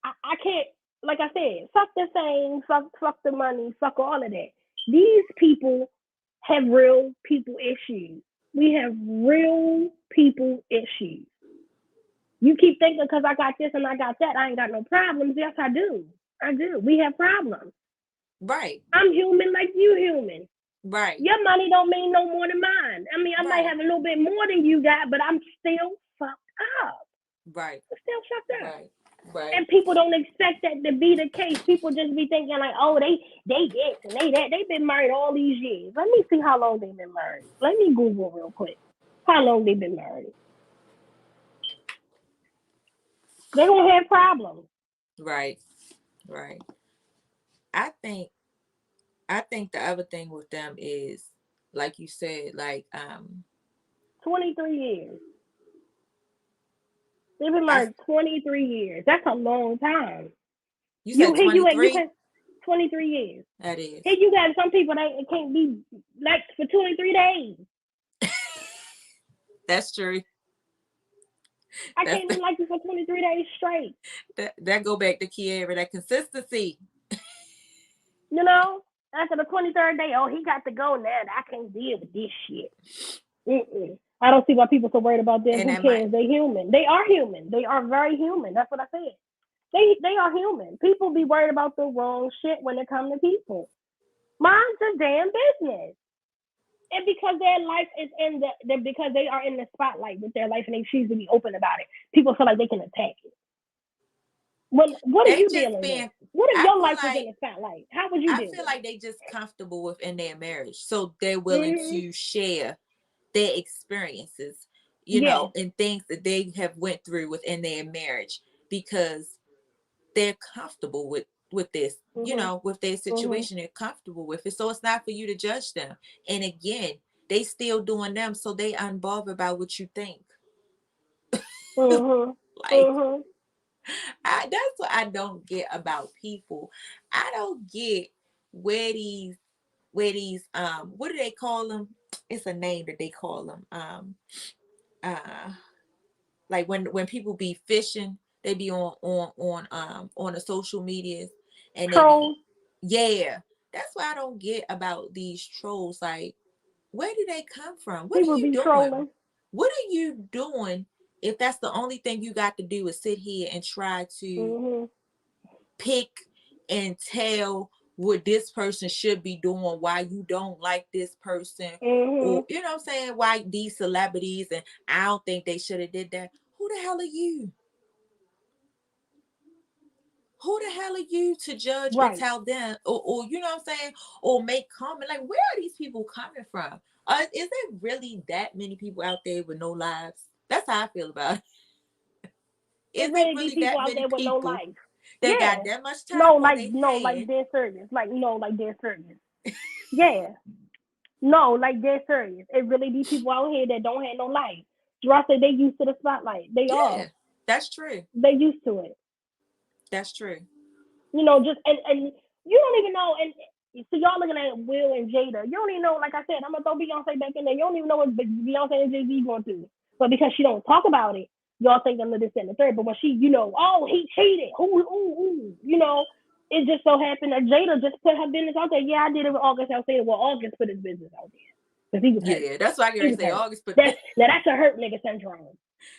I can't, like I said, fuck the fame, fuck the money, fuck all of that. These people have real people issues. We have real people issues. You keep thinking because I got this and I got that, I ain't got no problems. Yes, I do. I do. We have problems. Right. I'm human like you human. Right. Your money don't mean no more than mine. I mean, I might Right. have a little bit more than you got, but I'm still fucked up. Right. I'm still fucked up. Right. Right. And people don't expect that to be the case. People just be thinking like, oh, they this and they that. They've been married all these years. Let me see how long they've been married. Let me Google real quick. How long they've been married. They don't have problems. Right. Right. I think the other thing with them is, like you said, like 23 years. They've been I married 23 years. That's a long time. you You said here you 23? can 23 years. That is. Here you got some people that can't be like for 23 days. That's true. I That's can't be like you for 23 days straight. that go back to Kiara, that consistency. You know? After the 23rd day, oh, he got to go now. I can't deal with this shit. I don't see why people so worried about them. And Who that might cares? They human. They are human. They are very human. That's what I said. They are human. People be worried about the wrong shit when it comes to people. Mind's a damn business. And because their life is in because they are in the spotlight with their life and they choose to be open about it, people feel like they can attack it. What are they you just dealing with? being What if I your feel life was in like the spotlight? How would you I deal feel with like it? they just comfortable within their marriage. So they're willing Mm-hmm. to share their experiences, Yeah. and things that they have went through within their marriage because they're comfortable with this, Mm-hmm. with their Mm-hmm. situation. They're comfortable with it. So it's not for you to judge them. And again, they still doing them, so they unbothered about what you think. Mm-hmm. Like, Mm-hmm. that's what I don't get about people. I don't get where these what do they call them? It's a name that they call them. Uh like when people be fishing, they be on the social medias, and they be, Trolls. yeah. That's what I don't get about these trolls. Like, where do they come from? What are People you be doing? trolling. What are you doing if that's the only thing you got to do is sit here and try to Mm-hmm. pick and tell what this person should be doing, why you don't like this person, Mm-hmm. or you know what I'm saying, why these celebrities, and I don't think they should have did that. Who the hell are you? Who the hell are you to judge or Right. tell them, or you know what I'm saying, or make comment? Like, where are these people coming from? Is there really that many people out there with no lives? That's how I feel about it. It Is it really be really people that out many there with no people life. that got Yeah. that much No, time on their like hand? they're serious. Like no, like they're serious. Yeah. No, like they're serious. It really be people out here that don't have no life. Dross said they used to the spotlight. They are. Yeah, that's true. They used to it. That's true. Just and you don't even know. And so y'all looking at Will and Jada. You don't even know. Like I said, I'm gonna throw Beyonce back in there. You don't even know what Beyonce and Jay-Z going through. But because she don't talk about it, y'all think I'm this and the third. But when she, oh, he cheated. Ooh, it just so happened that Jada just put her business out there. Yeah, I did it with August Alsina. Well, August put his business out there because he was hurt. Yeah, that's why I He can was say hurt. August, but That's a hurt nigga syndrome.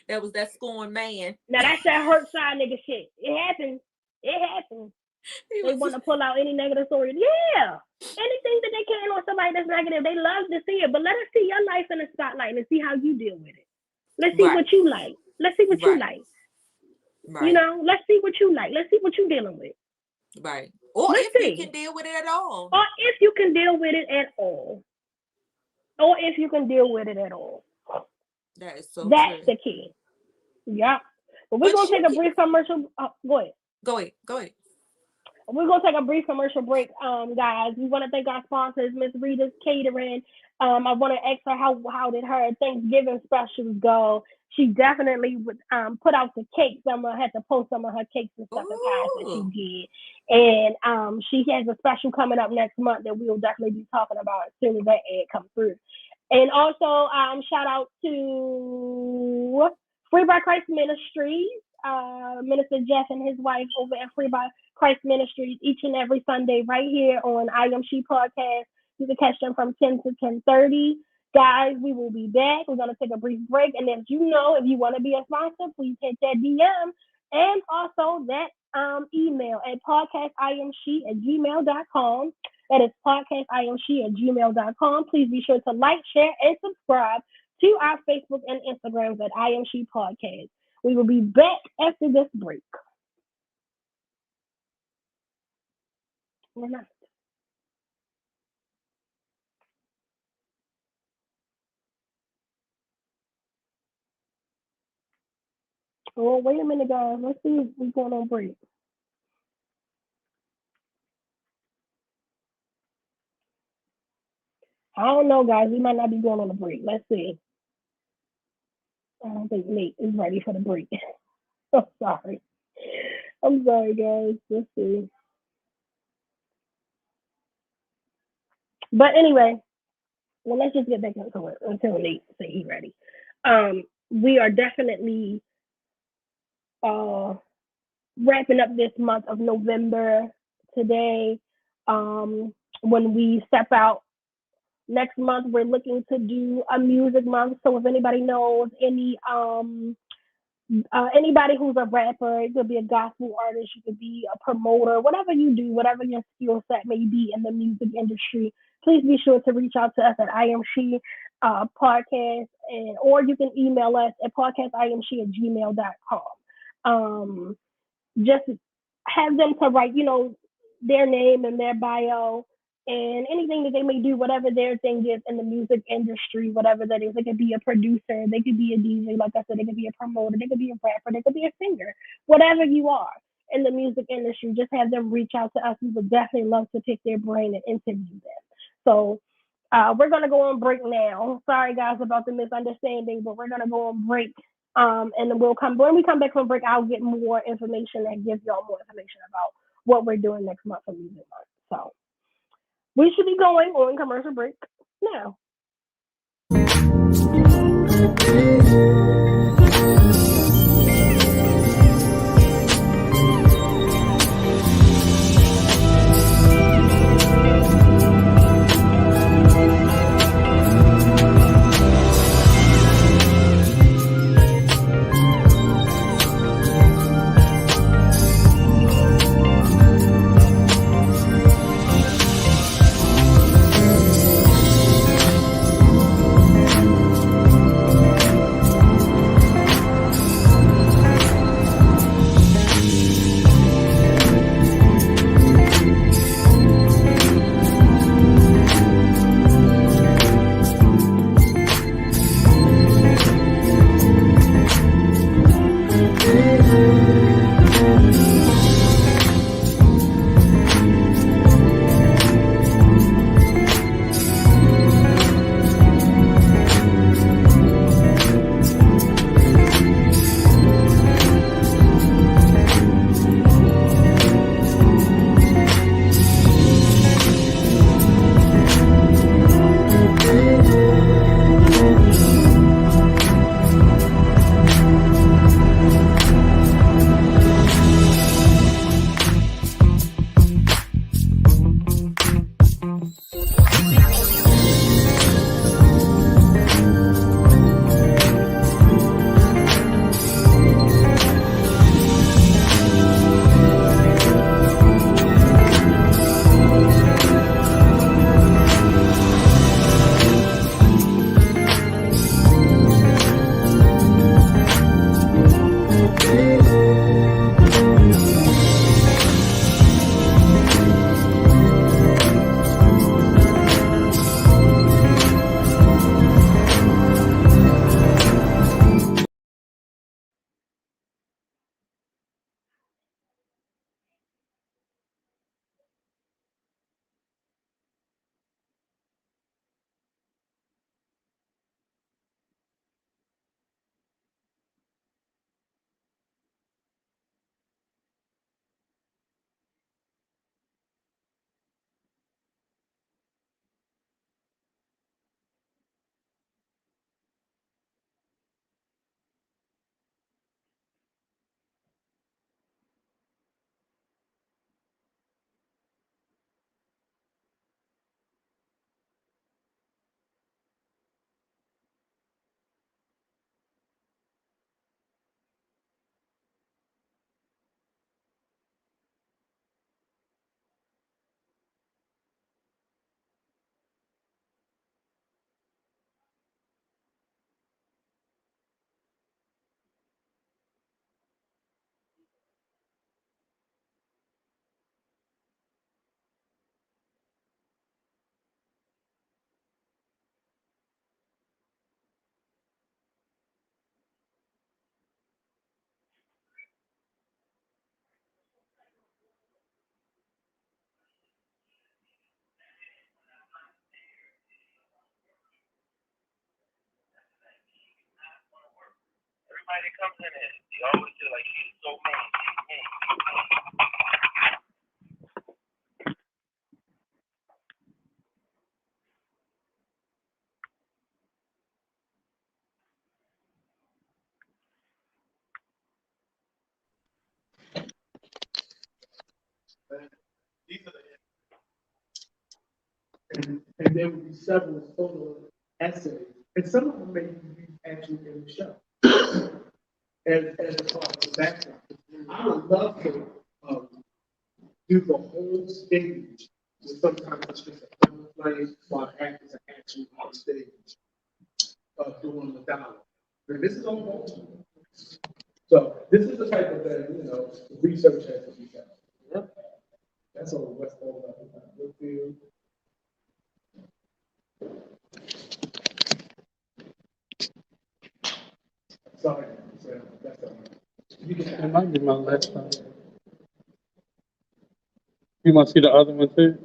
that was that scorn man. Now that's that hurt side nigga shit. It happens. It happens. They want to pull out any negative story. Yeah. Anything that they can on somebody that's negative, they love to see it. But let us see your life in the spotlight and see how you deal with it. Let's see what you like. Let's see what you like. Right. You know, let's see what you like. Let's see what you're dealing with. Right. Or let's if you can deal with it at all. Or if you can deal with it at all. Or if you can deal with it at all. That is so That's true. the key. Yeah. But we're going to take a brief commercial. Go ahead. Go ahead. We're going to take a brief commercial break, guys. We want to thank our sponsors, Miss Rita's Catering. I want to ask her how did her Thanksgiving specials go. She definitely would put out the cakes. I'm going to have to post some of her cakes and stuff that she did. And she has a special coming up next month that we'll definitely be talking about as soon as that ad comes through. And also, shout out to Free by Christ Ministries, Minister Jeff and his wife over at Free by Christ Ministries each and every Sunday right here on I.Am.She Podcast. You can catch them from 10 to 10:30. Guys, we will be back. We're going to take a brief break. And if you want to be a sponsor, please hit that DM and also that email at PodcastIAmShe@gmail.com. That is PodcastIAmShe@gmail.com. Please be sure to like, share, and subscribe to our Facebook and Instagrams at I.Am.She Podcast. We will be back after this break. We're not. Oh, wait a minute, guys. Let's see if we're going on break. I don't know, guys. We might not be going on a break. Let's see. I don't think Nate is ready for the break. I'm sorry. Guys. Let's see. But anyway, well, let's just get back into it until Nate say he's ready. We are definitely wrapping up this month of November today. When we step out next month, we're looking to do a music month. So if anybody knows anybody who's a rapper, it could be a gospel artist, you could be a promoter, whatever you do, whatever your skill set may be in the music industry, please be sure to reach out to us at I.Am.She Podcast, or you can email us at PodcastIAmShe@gmail.com. Just have them to write, their name and their bio and anything that they may do, whatever their thing is in the music industry, whatever that is. They could be a producer, they could be a DJ, like I said, they could be a promoter, they could be a rapper, they could be a singer, whatever you are in the music industry, just have them reach out to us. We would definitely love to pick their brain and interview them. So we're going to go on break now. Sorry, guys, about the misunderstanding, but we're going to go on break. And then when we come back from break, I'll get more information and give y'all more information about what we're doing next month for Music Month. So we should be going on commercial break now. that comes in there, they always feel like she's so mean. And there would be several photo essays, and some of them may be actually in the show as a part of the background. I would love to do the whole stage with sometimes it's just a film play while actors are actually on stage doing the dialogue. And this is on hold. So this is the type of thing, research has to be done. Yep. That's all West Old Brookfield. Sorry, that's all right. It might be my last time. You want to see the other one too?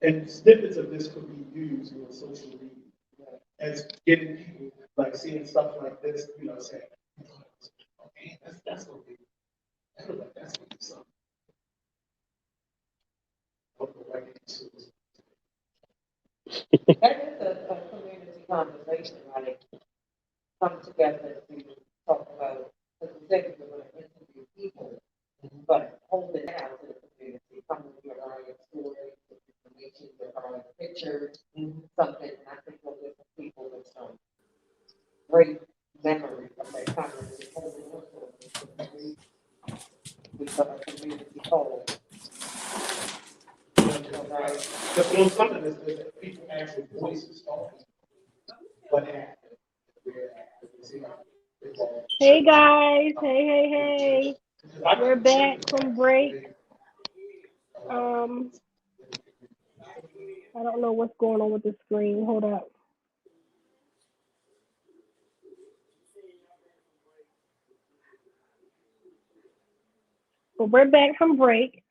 And snippets of this could be used on social media as getting people like seeing stuff like this, saying, "Oh man, that's gonna be, that's gonna be something." That is a community conversation, like come together to talk about, because we said we're going to interview people, but hold it out to the community, come with your own stories, information, your own pictures, something. I think we'll get people with some great memory of that time when we holding on to it. We got a community whole. Right. Because on some of this, people actually voices talking. What happened? Hey guys, hey. We're back from break. I don't know what's going on with the screen. Hold up. But we're back from break.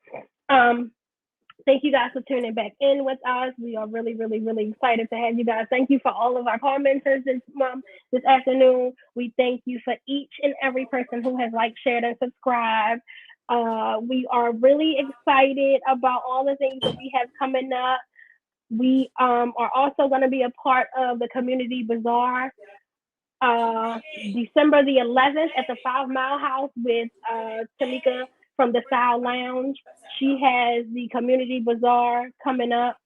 Thank you guys for tuning back in with us. We are really, really, really excited to have you guys. Thank you for all of our commenters this afternoon. We thank you for each and every person who has liked, shared, and subscribed. We are really excited about all the things that we have coming up. We are also going to be a part of the Community Bazaar December the 11th at the 5 Mile House with Tamika from the Style Lounge. She has the Community Bazaar coming up.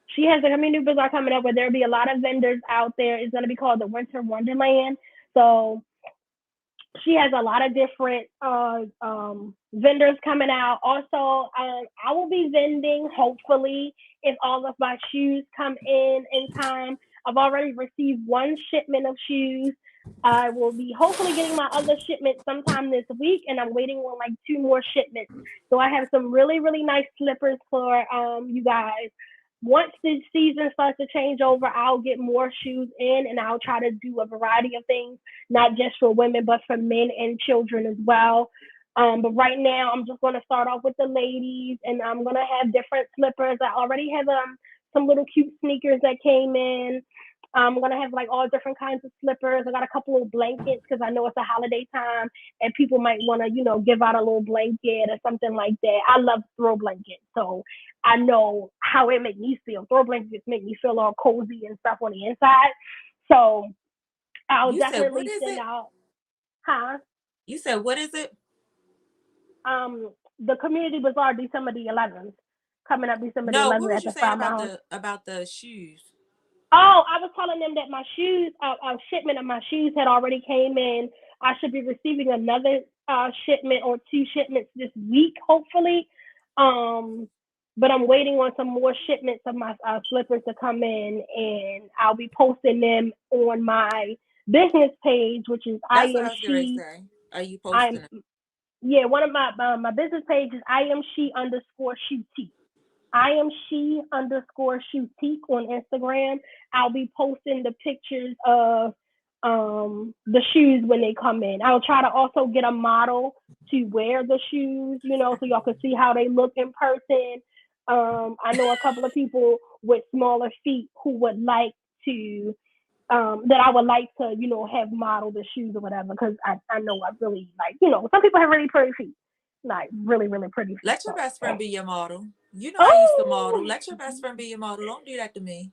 She has the Community Bazaar coming up where there'll be a lot of vendors out there. It's going to be called the Winter Wonderland. So she has a lot of different vendors coming out. Also, I will be vending, hopefully, if all of my shoes come in time. I've already received one shipment of shoes. I will be hopefully getting my other shipment sometime this week, and I'm waiting on like 2 more shipments. So I have some really, really nice slippers for you guys. Once the season starts to change over, I'll get more shoes in, and I'll try to do a variety of things, not just for women, but for men and children as well. But right now, I'm just going to start off with the ladies, and I'm going to have different slippers. I already have some little cute sneakers that came in. I'm going to have like all different kinds of slippers. I got a couple of blankets because I know it's a holiday time and people might want to, give out a little blanket or something like that. I love throw blankets. So I know how it makes me feel. Throw blankets make me feel all cozy and stuff on the inside. So I'll definitely send out. Huh? You said, what is it? The Community Bazaar, December the 11th. Coming up December the 11th. No, what was you saying about the shoes? Oh, I was telling them that my shoes, a shipment of my shoes had already came in. I should be receiving another shipment or 2 shipments this week, hopefully. But I'm waiting on some more shipments of my slippers to come in, and I'll be posting them on my business page, which is I.Am.She. Are you posting them? Yeah, one of my business page is I.Am.She_Shoutique. I.Am.She_Shoutique on Instagram. I'll be posting the pictures of the shoes when they come in. I'll try to also get a model to wear the shoes, so y'all can see how they look in person. I know a couple of people with smaller feet who would like to, that I would like to, have model the shoes or whatever, because I know I really like, some people have really pretty feet, like really, really pretty feet. Let your best friend be your model. You know, Oh! I used to model. Let your best friend be your model. Don't do that to me.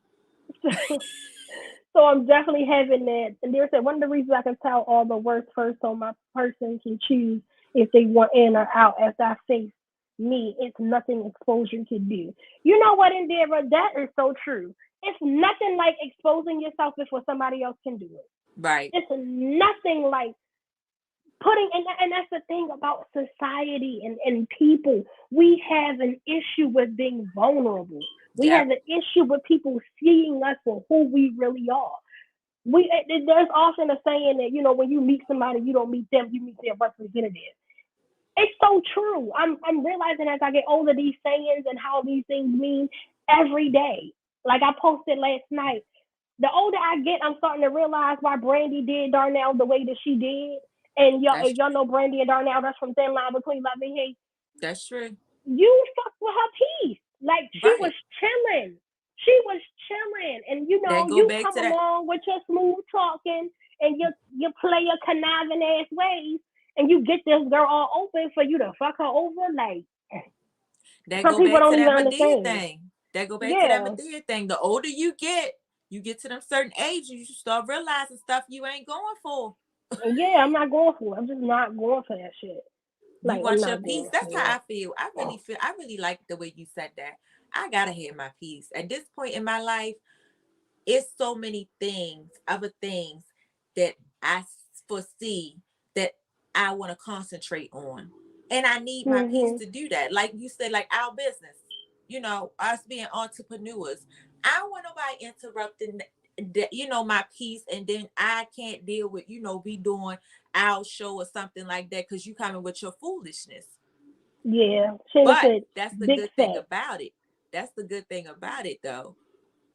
So I'm definitely having that. And there's one of the reasons I can tell all the worst first, so my person can choose if they want in or out after I face me. It's nothing exposure can do. You know what, Endeavor? That is so true. It's nothing like exposing yourself before somebody else can do it. Right. It's nothing like putting, and that's the thing about society and people. We have an issue with being vulnerable. We have an issue with people seeing us for who we really are. There's often a saying that, when you meet somebody, you don't meet them, you meet their representative. It's so true. I'm realizing as I get older, these sayings and how these things mean every day. Like I posted last night. The older I get, I'm starting to realize why Brandy did Darnell the way that she did. And y'all know Brandy and Darnell, that's from Thin Line Between Love and Hate. That's true. You fucked with her piece. Like she was chilling. She was chilling. And you come along with your smooth talking and your player conniving ass ways, and you get this girl all open for you to fuck her over. Like some people don't even understand. That go back to that Medea thing. The older you get to them certain ages, you start realizing stuff you ain't going for. Yeah, I'm not going for it. I'm just not going for that shit. Like, you want your peace. That's how I feel. I really like the way you said that. I gotta have my peace. At this point in my life, it's so many other things that I foresee that I want to concentrate on. And I need my peace to do that. Like you said, like our business, us being entrepreneurs. I don't want nobody interrupting my peace, and then I can't deal with, we doing our show or something like that because you coming with your foolishness. Yeah. But that's the good thing about it. That's the good thing about it, though.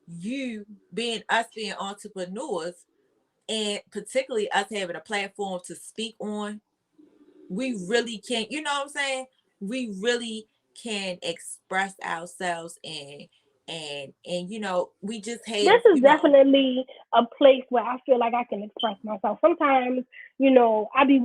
Us being entrepreneurs, and particularly us having a platform to speak on, we really can, you know what I'm saying? We really can express ourselves and we just have. This is definitely a place where I feel like I can express myself. Sometimes, I be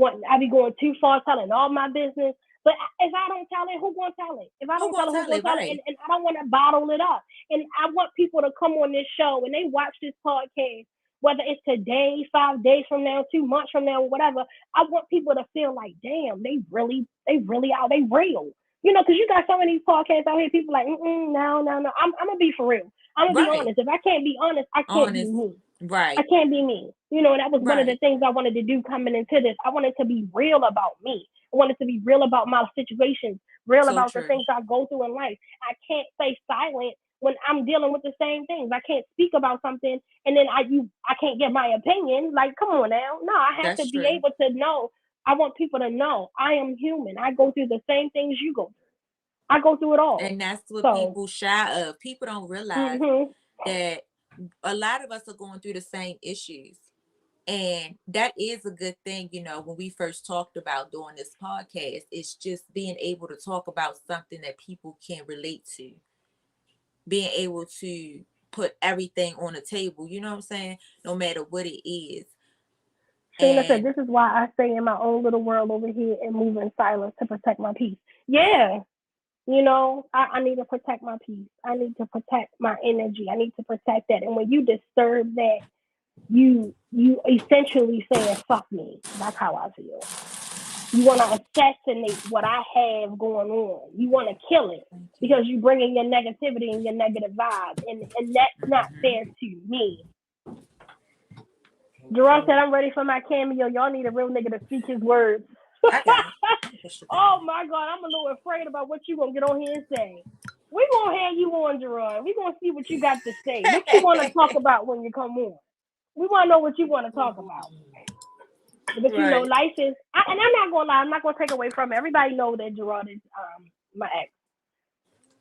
going too far telling all my business. But if I don't tell it, who gonna tell it? If I don't tell it, who gonna tell it? And I don't want to bottle it up. And I want people to come on this show and they watch this podcast, whether it's today, 5 days from now, 2 months from now, whatever. I want people to feel like, damn, they really out, they real. Because you got so many podcasts out here, people like, no. I'm gonna be for real. I'm gonna be honest. If I can't be honest, I can't be me. Right. I can't be me. And that was one of the things I wanted to do coming into this. I wanted to be real about me. I wanted to be real about my situations, about the things I go through in life. I can't stay silent when I'm dealing with the same things. I can't speak about something and then I can't give my opinion. Like, come on now. No, I have to be able to know. I want people to know I am human. I go through the same things you go through. I go through it all. And that's what people shy of. People don't realize that a lot of us are going through the same issues. And that is a good thing, when we first talked about doing this podcast, it's just being able to talk about something that people can relate to. Being able to put everything on the table, you know what I'm saying? No matter what it is. Shayna said, this is why I stay in my own little world over here and move in silence to protect my peace. Yeah. I need to protect my peace. I need to protect my energy. I need to protect that. And when you disturb that, you essentially saying, fuck me. That's how I feel. You want to assassinate what I have going on. You want to kill it because you bring in your negativity and your negative vibe. And that's not fair to me. Jerome said, I'm ready for my cameo. Y'all need a real nigga to speak his words. Oh my God, I'm a little afraid about what you gonna get on here and say. We gonna have you on, Jerome. We gonna see what you got to say. What you want to talk about when you come on? We want to know what you want to talk about. But life is, and I'm not gonna lie, I'm not gonna take away from it. Everybody know that Gerard is my ex.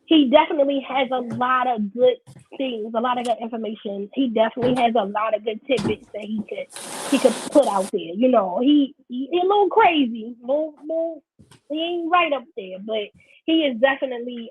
He definitely has a lot of good things, a lot of good information. He definitely has a lot of good tidbits that he could put out there. He a little crazy, little he ain't right up there, but he is definitely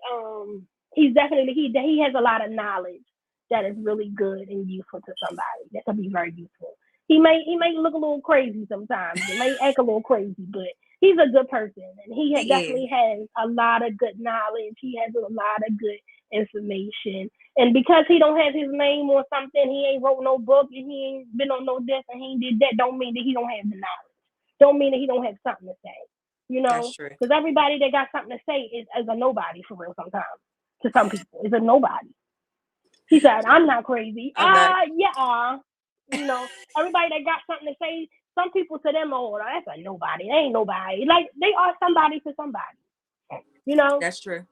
he's definitely he has a lot of knowledge that is really good and useful to somebody. That could be very useful. He may look a little crazy sometimes. He may act a little crazy, but he's a good person, and he definitely has a lot of good knowledge. He has a lot of good information, and because he don't have his name or something, he ain't wrote no book, and he ain't been on no desk, and he ain't did that. Don't mean that he don't have the knowledge. Don't mean that he don't have something to say. You know, That's true. because everybody that got something to say is a nobody for real. Sometimes to some people, is a nobody. He said, "I'm not crazy." Yeah. You know, everybody that got something to say, some people to them, oh, that's a nobody. They ain't nobody. Like, they are somebody to somebody. You know? That's true.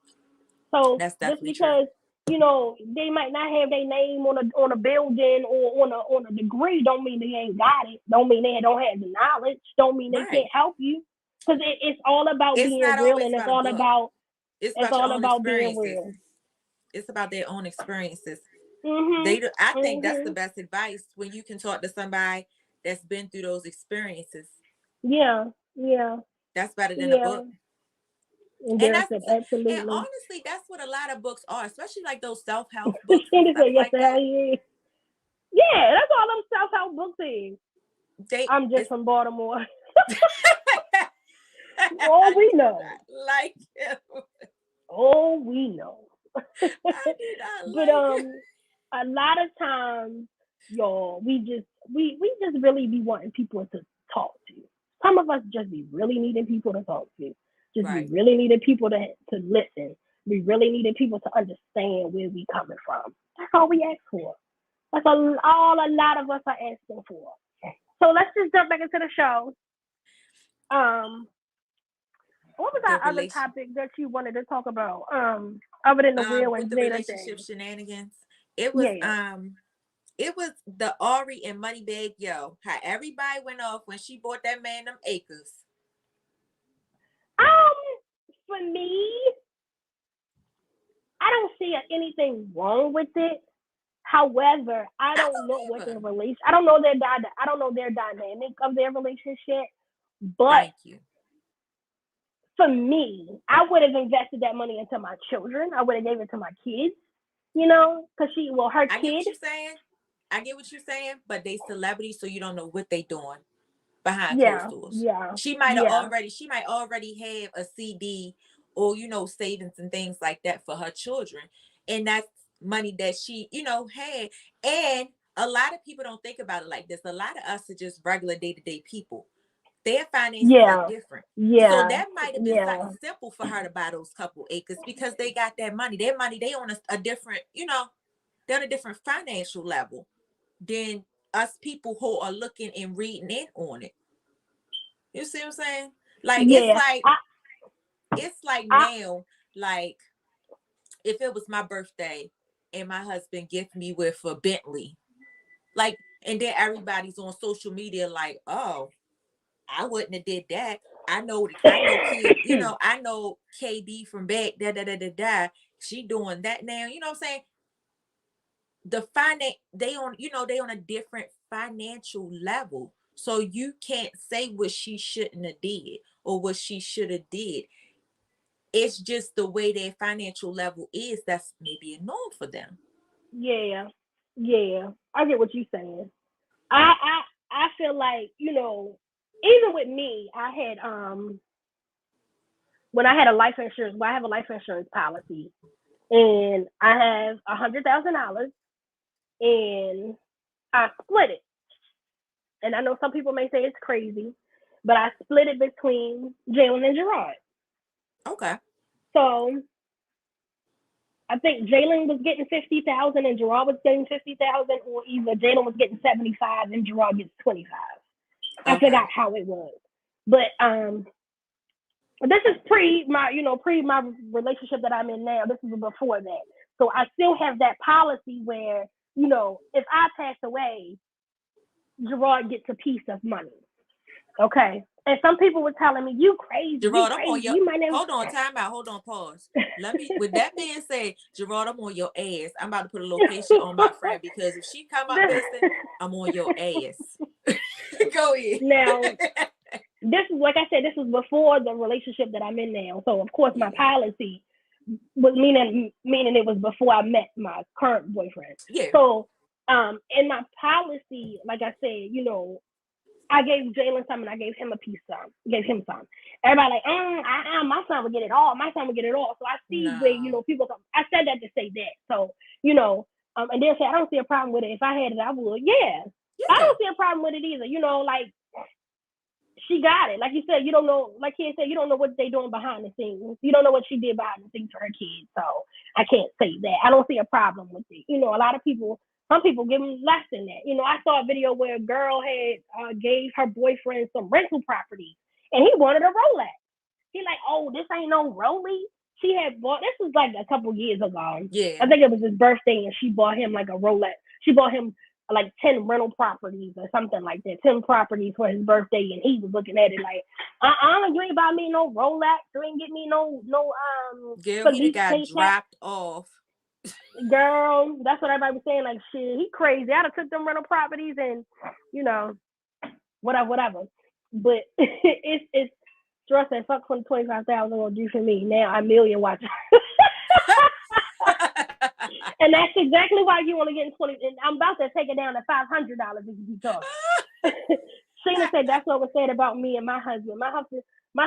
So That's just definitely because, true. you know, they might not have their name on a building or on a degree, don't mean they ain't got it. Don't mean they don't have the knowledge. Don't mean they can't help you. Because it's all about It's being not real, always and about a book. It's about your own being experiences. real. It's about their own experiences. Mm-hmm. I think that's the best advice, when you can talk to somebody that's been through those experiences. Yeah. That's better than a book. And And absolutely. and honestly, that's what a lot of books are, especially like those self-help books and stuff Yes, like that. Yeah, that's all them self-help books is. I'm just from Baltimore. Oh, we know. Like him. Oh, we know. I do not But like it. a lot of times, y'all, we just really be wanting people to talk to. Some of us just be really needing people to talk to. Just Right. be really needing people to listen. We really needed people to understand where we coming from. That's all we ask for. That's all a lot of us are asking for. So let's just jump back into the show. What was our other topic that you wanted to talk about? Other than the Will and with the Jada relationship thing? shenanigans. It was the Ari and Moneybag Yo. How everybody went off when she bought that man them acres. For me, I don't see anything wrong with it. However, I don't know what their relation. I don't know their dynamic of their relationship. But thank you. For me, I would have invested that money into my children. I would have gave it to my kids. You know, because her kid. I get what you're saying. But they celebrities, so you don't know what they doing behind closed doors. Yeah. She might already have a CD or savings and things like that for her children, and that's money that she had. And a lot of people don't think about it like this. A lot of us are just regular day-to-day people. Their finances are different. So that might have been something simple for her to buy those couple acres because they got that money. Their money, they on a different, they're on a different financial level than us people who are looking and reading in on it. You see what I'm saying? Like, it's like now, like, if it was my birthday and my husband gifted me with a Bentley, like, and then everybody's on social media like, oh, I wouldn't have did that. I know kid, I know KB from back, she doing that now. You know what I'm saying? They on a different financial level. So you can't say what she shouldn't have did or what she should have did. It's just the way their financial level is. That's maybe a norm for them. Yeah. I get what you're saying. I feel like, even with me, I had when I had a life insurance, I have a life insurance policy, and I have $100,000, and I split it. And I know some people may say it's crazy, but I split it between Jalen and Gerard. Okay. So I think Jalen was getting 50,000 and Gerard was getting 50,000, or either Jalen was getting 75 and Gerard gets 25. I forgot how it was, but this is pre my relationship that I'm in now. This is before that, so I still have that policy where if I pass away, Gerard gets a piece of money. Okay. And some people were telling me, you crazy. Gerard, you I'm crazy. on your hold on, time out. Hold on, pause. With that being said, Gerard, I'm on your ass. I'm about to put a location on my friend because if she come up missing, I'm on your ass. Go ahead. Now, this is, like I said, this is before the relationship that I'm in now. So of course my policy meaning it was before I met my current boyfriend. Yeah. So, in my policy, like I said, you know, I gave Jalen some and I gave him a piece some. Gave him some. Everybody like, my son would get it all. My son would get it all. So I see where, you know, people come. I said that to say that. So, you know, and they'll say, I don't see a problem with it. If I had it, I would. Yeah. I don't see a problem with it either. You know, like, she got it. Like you said, you don't know, like he said, you don't know what they doing behind the scenes. You don't know what she did behind the scenes for her kids. So I can't say that. I don't see a problem with it. You know, a lot of people, some people give them less than that. You know, I saw a video where a girl had gave her boyfriend some rental property and he wanted a Rolex. He like, oh, this ain't no Rolex. She had bought, this was like a couple years ago. Yeah. I think it was his birthday and she bought him like a Rolex. She bought him like 10 rental properties or something like that, 10 properties for his birthday, and he was looking at it like, you ain't buy me no Rolex, you ain't get me no girl, he got dropped off. Girl, that's what everybody was saying, like, shit, he crazy. I'd have took them rental properties and, you know, whatever. But it's stress and fuck 25,000 gonna do for me. Now I'm million watching. And that's exactly why you want to get in 20. And I'm about to take it down to $500 if you talk. Sheena said that's what was said about me and my husband. My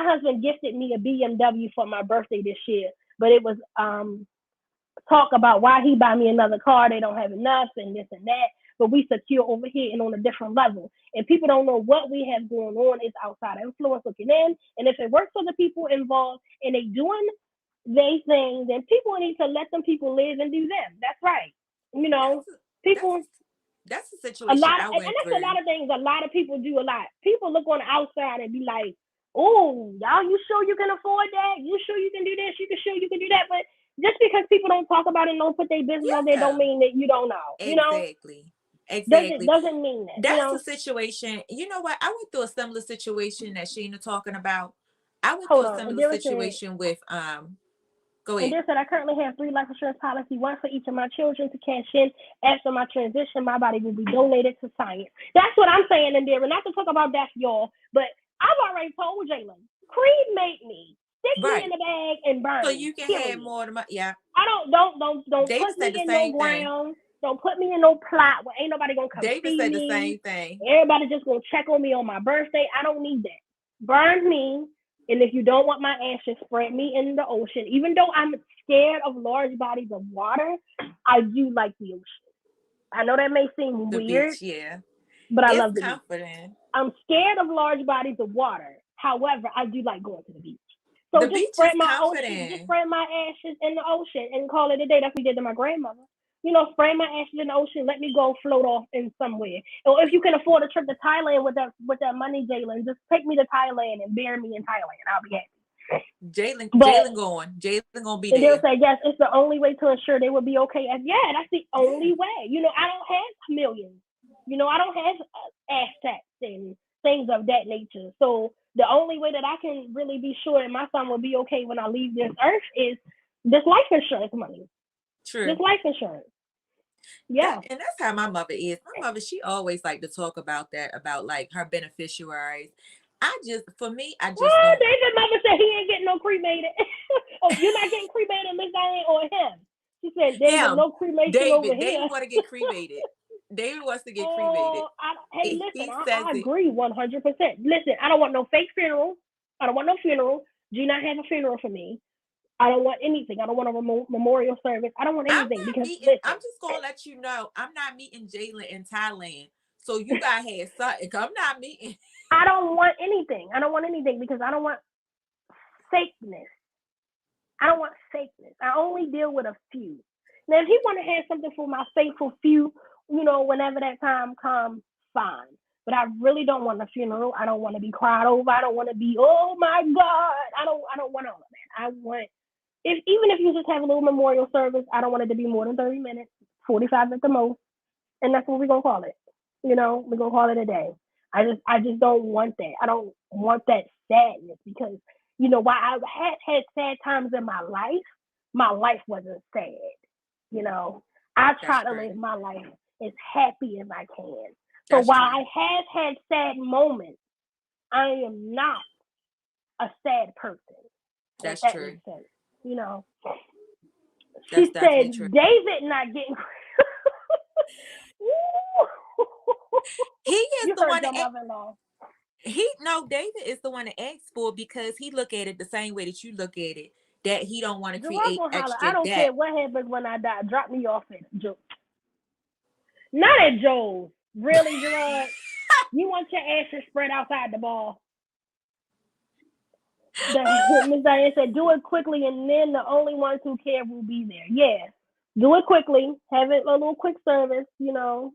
husband gifted me a BMW for my birthday this year, but it was talk about why he buy me another car. They don't have enough and this and that. But we secure over here and on a different level. And people don't know what we have going on. It's outside influence looking in. And if it works for the people involved and they doing they thing, then people need to let them people live and do them. That's right. You know, that's a situation I went that's through. a lot of things. A lot of people do a lot. People look on the outside and be like, oh, y'all, you sure you can afford that? You sure you can do this? You sure you can do that? But just because people don't talk about it and don't put their business on there don't mean that you don't know. Exactly. Exactly. Doesn't mean that. That's the situation. You know what? I went through a similar situation that Sheena talking about. I went through a similar situation with Go ahead. And they said, I currently have 3 life insurance policies, one for each of my children to cash in. After my transition, my body will be donated to science. That's what I'm saying, and there. Not to talk about that, y'all, but I've already told Jalen, cremate me, stick me in the bag, and burn. So you can have more of my, I don't put me in no ground. Don't put me in no plot where ain't nobody gonna come see me. David said the same thing. Everybody just gonna check on me on my birthday. I don't need that. Burn me. And if you don't want my ashes, spread me in the ocean. Even though I'm scared of large bodies of water, I do like the ocean. I know that may seem weird, beach, yeah, but I love the comforting. Beach. I'm scared of large bodies of water. However, I do like going to the beach. So just spread my ashes in the ocean and call it a day. That's what we did to my grandmother. You know, spray my ashes in the ocean. Let me go float off in somewhere. Or if you can afford a trip to Thailand with that money, Jalen, just take me to Thailand and bury me in Thailand. I'll be happy. Jalen gonna be there. And they'll say, yes, it's the only way to ensure they will be okay. And yeah, that's the only way. You know, I don't have millions. You know, I don't have assets and things of that nature. So the only way that I can really be sure that my son will be okay when I leave this earth is this life insurance money. True. Just life insurance. Yeah. And that's how my mother is. My mother, she always like to talk about that, about like her beneficiaries. David's mother said he ain't getting no cremated. Oh, you're not getting cremated, Miss Diane, or him? She said there's no cremation over here. David want to get cremated. David wants to get cremated. I agree 100%. Listen, I don't want no fake funeral. I don't want no funeral. Do not have a funeral for me. I don't want anything. I don't want a memorial service. I don't want anything I'm just gonna let you know I'm not meeting Jalen in Thailand. So you gotta have something. I'm not meeting. I don't want anything. Because I don't want fakeness. I only deal with a few. Now, if he want to have something for my faithful few, you know, whenever that time comes, fine. But I really don't want a funeral. I don't want to be cried over. I don't want to be, oh my God. I don't want all of that. I want. Even if you just have a little memorial service, I don't want it to be more than 30 minutes, 45 at the most. And that's what we're going to call it. You know, we're going to call it a day. I just don't want that. I don't want that sadness because, you know, while I had sad times in my life wasn't sad. You know, I try to live my life as happy as I can. So while I have had sad moments, I am not a sad person. That's true. You know, She That's definitely said, true. David not getting. He is You the heard one your that mother-in-law. David is the one that asked for, because he look at it the same way that you look at it, that he don't want to Gerard create gonna holler, extra I don't debt. care what happens when I die. Drop me off at Joe. Not at Joe's. Really, Gerard? You want your ashes spread outside the ball? Miss Diane said, do it quickly, and then the only ones who care will be there. Yeah. Do it quickly. Have it a little quick service, you know.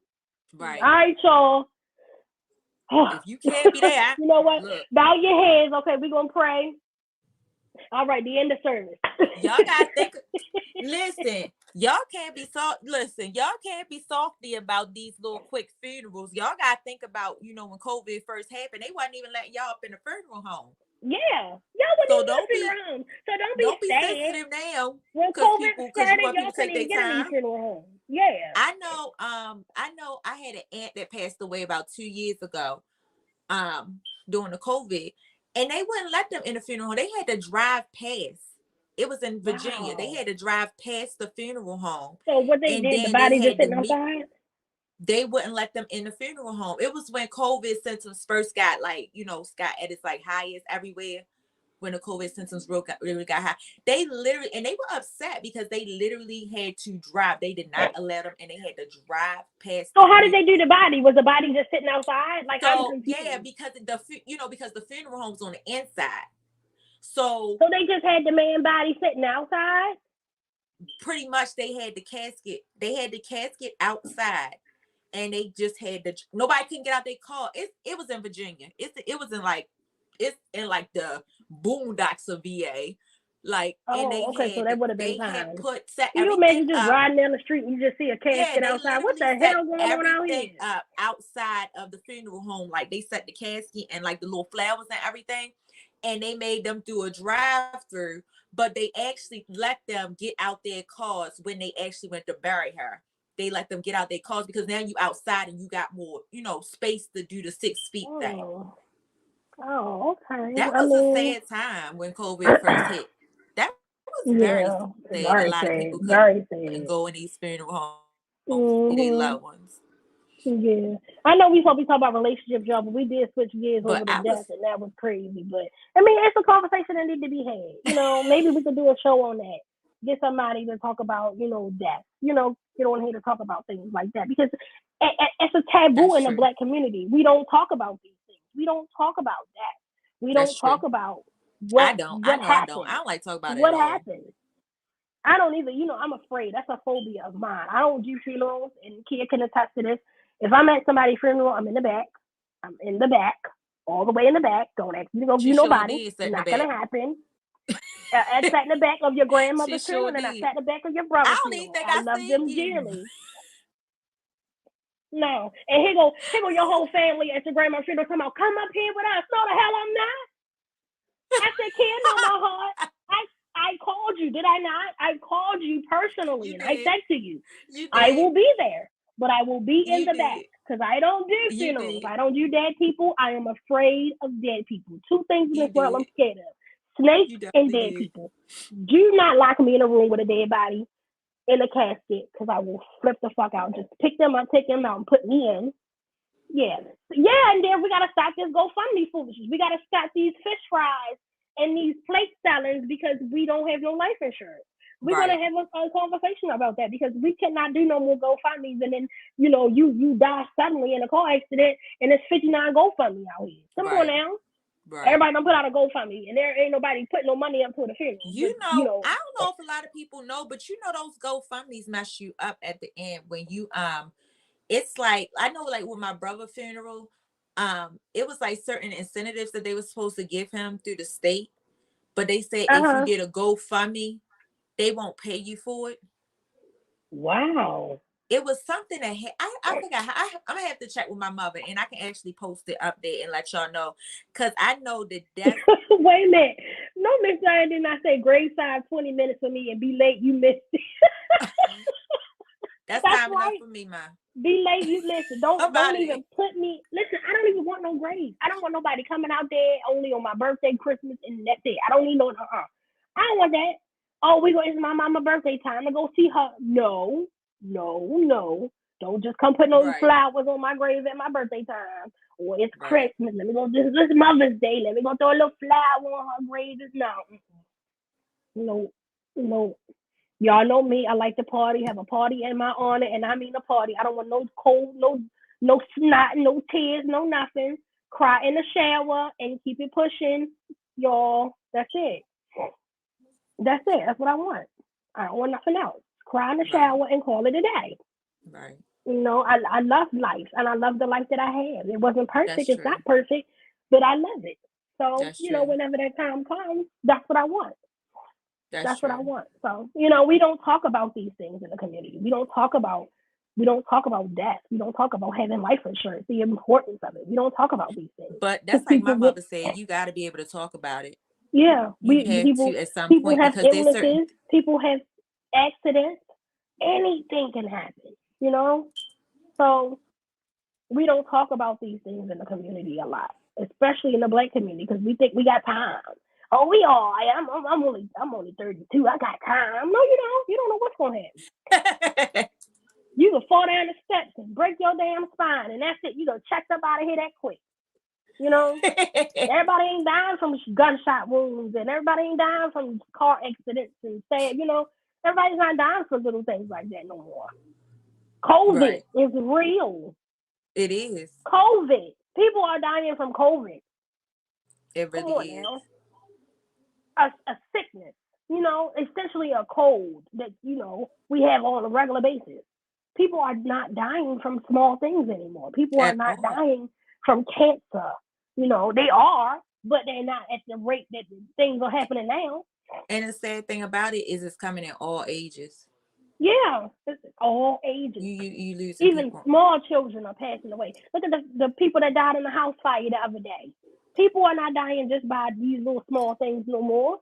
Right. All right, y'all. If you can't be there, you know what? look. Bow your heads. Okay, we're going to pray. All right, the end of service. Y'all gotta think. Listen, y'all can't be softy about these little quick funerals. Y'all gotta think about, when COVID first happened, they wasn't even letting y'all up in the funeral home. Yeah, y'all wouldn't even funeral home. So don't be sad. Sensitive now. When COVID because started, you want y'all people to take couldn't even their get any time. funeral home. Yeah. I know I had an aunt that passed away about 2 years ago, during the COVID, and they wouldn't let them in the funeral home. They had to drive past. It was in Virginia. Wow. They had to drive past the funeral home. So what they and did, the then body they just had to sitting outside? They wouldn't let them in the funeral home. It was when COVID symptoms first got got at its highest everywhere. When the COVID symptoms really got high, they literally, and they were upset because they literally had to drive. They did not allow them, and they had to drive past. So how did they do the body? Was the body just sitting outside? So yeah, because the funeral home's on the inside. So they just had the man body sitting outside? Pretty much they had the casket. They had the casket outside, and they just had nobody couldn't get out their car. It was in Virginia. It's in the boondocks of VA. And they so that would have been they fine. had Can you imagine just riding down the street and you just see a casket outside? What the hell going on out here? Up outside of the funeral home. They set the casket and the little flowers and everything. And they made them do a drive-through, but they actually let them get out their cars when they actually went to bury her. They let them get out their cars because now you outside and you got more, space to do the 6 feet thing. Oh, okay. That was a sad time when COVID first hit. That was very sad. A lot of people couldn't go in these funeral homes to see their loved ones. Yeah, I know we talk about relationships, y'all, but we did switch gears over to death, and that was crazy. But I mean, it's a conversation that needs to be had. Maybe we could do a show on that. Get somebody to talk about, death. Get on here to talk about things like that because it's a taboo in the Black community. We don't talk about these things. We don't talk about that. We don't talk about what happened. I don't like to talk about it. What happened? I don't either. I'm afraid. That's a phobia of mine. I don't do funerals, and Kia can attest to this. If I'm at somebody's funeral, I'm in the back. All the way in the back. Don't ask me to go view nobody. It's not going to happen. I sat in the back of your grandmother's funeral, and I sat in the back of your brother's funeral. I love them dearly. No. And here go your whole family at your grandma's funeral come out. Come up here with us. No, the hell I'm not. I said, Kia, know my heart. I called you, did I not? I called you personally, and I said to you, I will be there, but I will be in the back because I don't do funerals. I don't do dead people. I am afraid of dead people. 2 things in this world I'm scared of: snakes and dead people. Do not lock me in a room with a dead body in a casket because I will flip the fuck out. Just pick them up, take them out, and put me in. Yeah, and then we gotta stop this GoFundMe foolishness. We gotta stop these fish fries and these plate sellers because we don't have no life insurance. We're gonna have a conversation about that because we cannot do no more GoFundMes and then you die suddenly in a car accident and it's 59 GoFundMe out here. Come on now. Right. Everybody don't put out a GoFundMe and there ain't nobody putting no money up to the funeral. I don't know if a lot of people know, but those GoFundMes mess you up at the end when you it's I know with my brother's funeral, it was certain incentives that they were supposed to give him through the state, but they said if you did a GoFundMe, they won't pay you for it. Wow. It was something that I forgot. I'm gonna have to check with my mother, and I can actually post it up there and let y'all know, because I know that that's. Wait a minute. No, Miss Diane did not say graveside 20 minutes for me and be late. You missed it. That's time enough for me, ma. Be late, you listen. Don't even put me. Listen, I don't even want no grave. I don't want nobody coming out there only on my birthday, Christmas, and that's it. I don't need no. I don't want that. oh, it's my mama's birthday time to go see her. No. Don't just come put no Right. flowers on my grave at my birthday time. Or it's Right. Christmas. Let me go. This is Mother's Day. Let me go throw a little flower on her grave. No. Y'all know me. I like to party. Have a party in my honor, and I mean a party. I don't want no cold, no snot, no tears, no nothing. Cry in the shower and keep it pushing, y'all. That's it. That's what I want. I don't want nothing else. Cry in the shower and call it a day. Right. I love life, and I love the life that I have. It wasn't perfect. That's It's true. not perfect, but I love it. So, That's true. whenever that time comes, that's what I want. That's true. what I want. So, we don't talk about these things in the community. We don't talk about death. We don't talk about having life insurance, the importance of it. We don't talk about these things. But that's like my mother said, you got to be able to talk about it. Yeah, You have to at some point, have because there's illnesses, certain people have accidents, anything can happen, So we don't talk about these things in the community a lot, especially in the Black community, because we think we got time. Oh, we all. I'm only 32. I got time. No, you don't. You don't know what's gonna happen. You can fall down the steps and break your damn spine, and that's it. You gonna check up out of here that quick. Everybody ain't dying from gunshot wounds, and everybody ain't dying from car accidents and sad. Everybody's not dying for little things like that no more. COVID is real. It is. COVID. People are dying from COVID. It really Come on is. now. A sickness, essentially a cold that, we have on a regular basis. People are not dying from small things anymore. People are not dying from cancer. They are, but they're not at the rate that things are happening now. And the sad thing about it is it's coming in all ages. Yeah, it's all ages. You lose even people. Small children are passing away. Look at the people that died in the house fire the other day. People are not dying just by these little small things no more.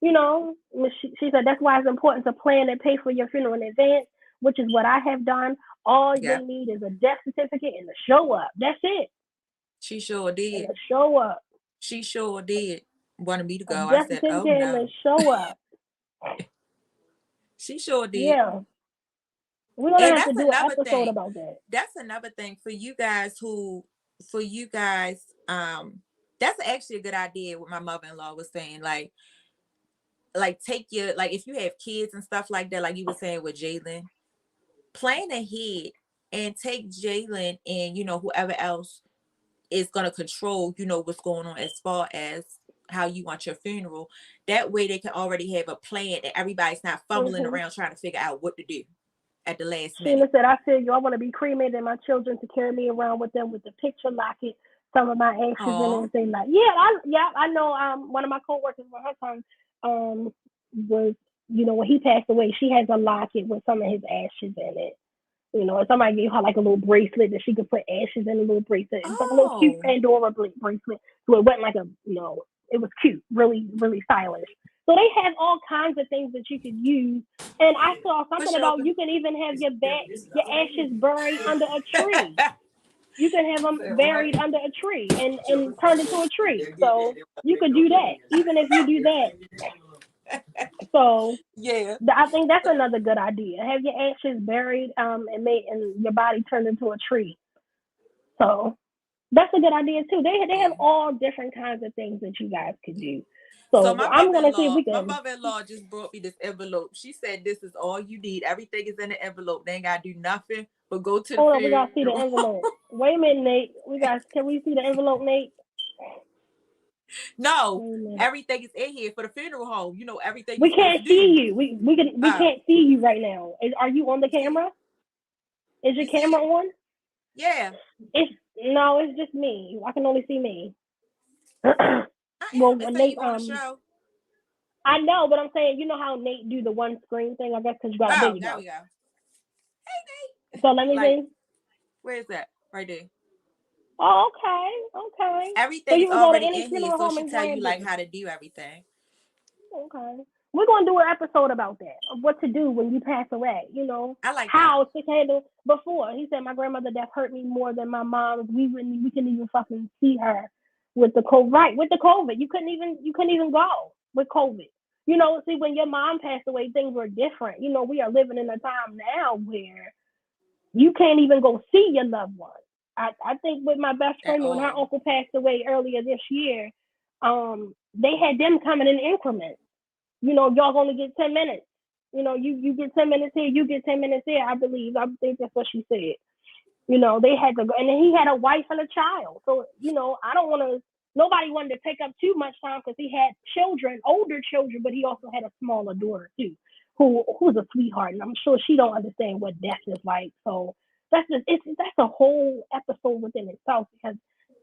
She said that's why it's important to plan and pay for your funeral in advance, which is what I have done. All you need is a death certificate and a show up. That's it. She sure did. And a show up. She sure did. Wanted me to go. I said, oh no. And a show up. She sure did. Yeah. We're going to have to do an episode about that. That's another thing for you guys that's actually a good idea what my mother-in-law was saying. Like take your, like if you have kids and stuff like that, like you were saying with Jalen, plan ahead and take Jalen and, whoever else is going to control, what's going on as far as how you want your funeral. That way they can already have a plan and everybody's not fumbling around trying to figure out what to do at the last minute. Sheena said, I feel you. I want to be cremated and my children to carry me around with them with the picture locket, some of my ashes and everything. Like, I know. One of my coworkers with her son was, when he passed away, she has a locket with some of his ashes in it. Somebody gave her like a little bracelet that she could put ashes in a little bracelet. It's like a little cute Pandora bracelet. So it wasn't like it was cute, really, really stylish. So they have all kinds of things that you could use. And I saw something about you can even have your ashes buried under a tree. You can have them buried under a tree and turned into a tree. So you could do that, even if you do that. So yeah, I think that's another good idea. Have your ashes buried and your body turned into a tree. So that's a good idea too. They have all different kinds of things that you guys could do. So I'm gonna see if we can. My mother-in-law just brought me this envelope. She said this is all you need. Everything is in the envelope. They ain't gotta do nothing but go to the funeral. We gotta see the envelope. Wait a minute, Nate. Can we see the envelope, Nate? No, everything is in here for the funeral home. Everything. We can't see you. We can't see you right now. Are you on the camera? Is your camera on? Yeah. It's just me. I can only see me. Well, Nate on the show. I know, but I'm saying, how Nate do the one screen thing? I guess because you got there you go. We go. Hey, Nate. So let me see. Where is that? Right there. Oh, okay. Everything is already in here, so she tell you how to do everything. Okay. We're gonna do an episode about that, of what to do when you pass away. I like how to handle before. He said my grandmother death hurt me more than my mom's. We couldn't even fucking see her with the COVID. Right, with the COVID, you couldn't even go with COVID. You know, see, when your mom passed away, things were different. You know, we are living in a time now where you can't even go see your loved one. I think with my best At friend, when her all. uncle passed away earlier this year, they had them coming in increments. You know, y'all only get 10 minutes. You know, you get 10 minutes here, you get 10 minutes there, I believe. I think that's what she said. You know, they had to go, and then he had a wife and a child. So, you know, I don't want to, nobody wanted to take up too much time because he had children, older children, but he also had a smaller daughter too, who's a sweetheart. And I'm sure she don't understand what death is like. So that's a whole episode within itself, because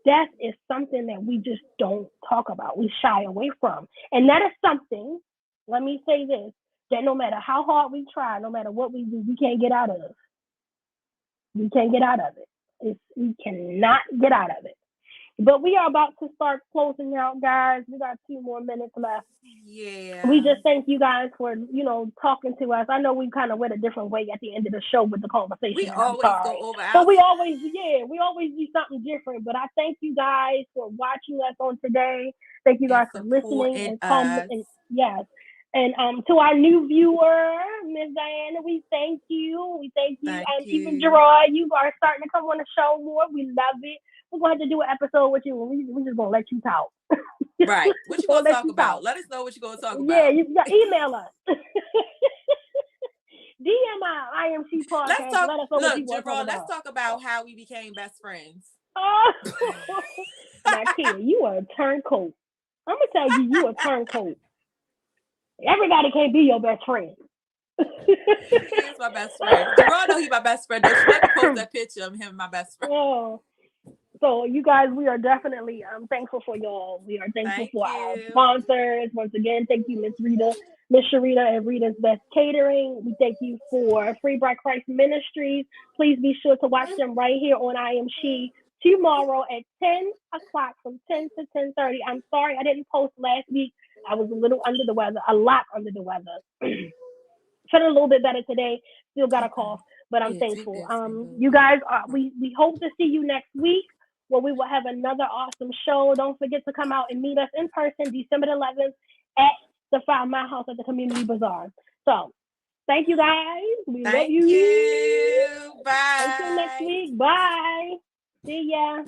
death is something that we just don't talk about. We shy away from. And that is something, let me say this, that no matter how hard we try, no matter what we do, we can't get out of. We can't get out of it. We cannot get out of it. But we are about to start closing out, guys. We got 2 more minutes left. Yeah. We just thank you guys for, you know, talking to us. I know we kind of went a different way at the end of the show with the conversation. We always go over But our. we always do something different. But I thank you guys for watching us on today. Thank you guys for listening and commenting. Yes. And to our new viewer, Miss Diana, we thank you. We thank you. Thank you. Even Gerard, you are starting to come on the show more. We love it. We're going to have to do an episode with you. We're just going to let you talk. Right. What you going to talk about? Let us know what you're going to talk about. Yeah, you email us. DM I.Am.She Podcast. Let's talk. Let us know what you Look, want to talk Gerard, about. let's talk about how we became best friends. Oh, now, Kia, you are a turncoat. I'm going to tell you, you a turncoat. Everybody can't be your best friend. He is my best friend. Gerard know he's my best friend. Don't you ever post that picture of him, my best friend. Oh. So you guys, we are definitely thankful for y'all. We are thankful for our sponsors. Once again, thank you, Miss Sharita and Rita's Best Catering. We thank you for Free Black Christ Ministries. Please be sure to watch them right here on I.Am.She tomorrow at 10 o'clock from 10 to 10:30. I'm sorry I didn't post last week. I was a little under the weather, a lot under the weather. Feeling a little bit better today. Still got a cough, but I'm thankful. You guys, we hope to see you next week, where we will have another awesome show. Don't forget to come out and meet us in person December 11th at the 5 Mile House at the Community Bazaar. So, thank you guys. We love you. Bye. Until next week. Bye. See ya.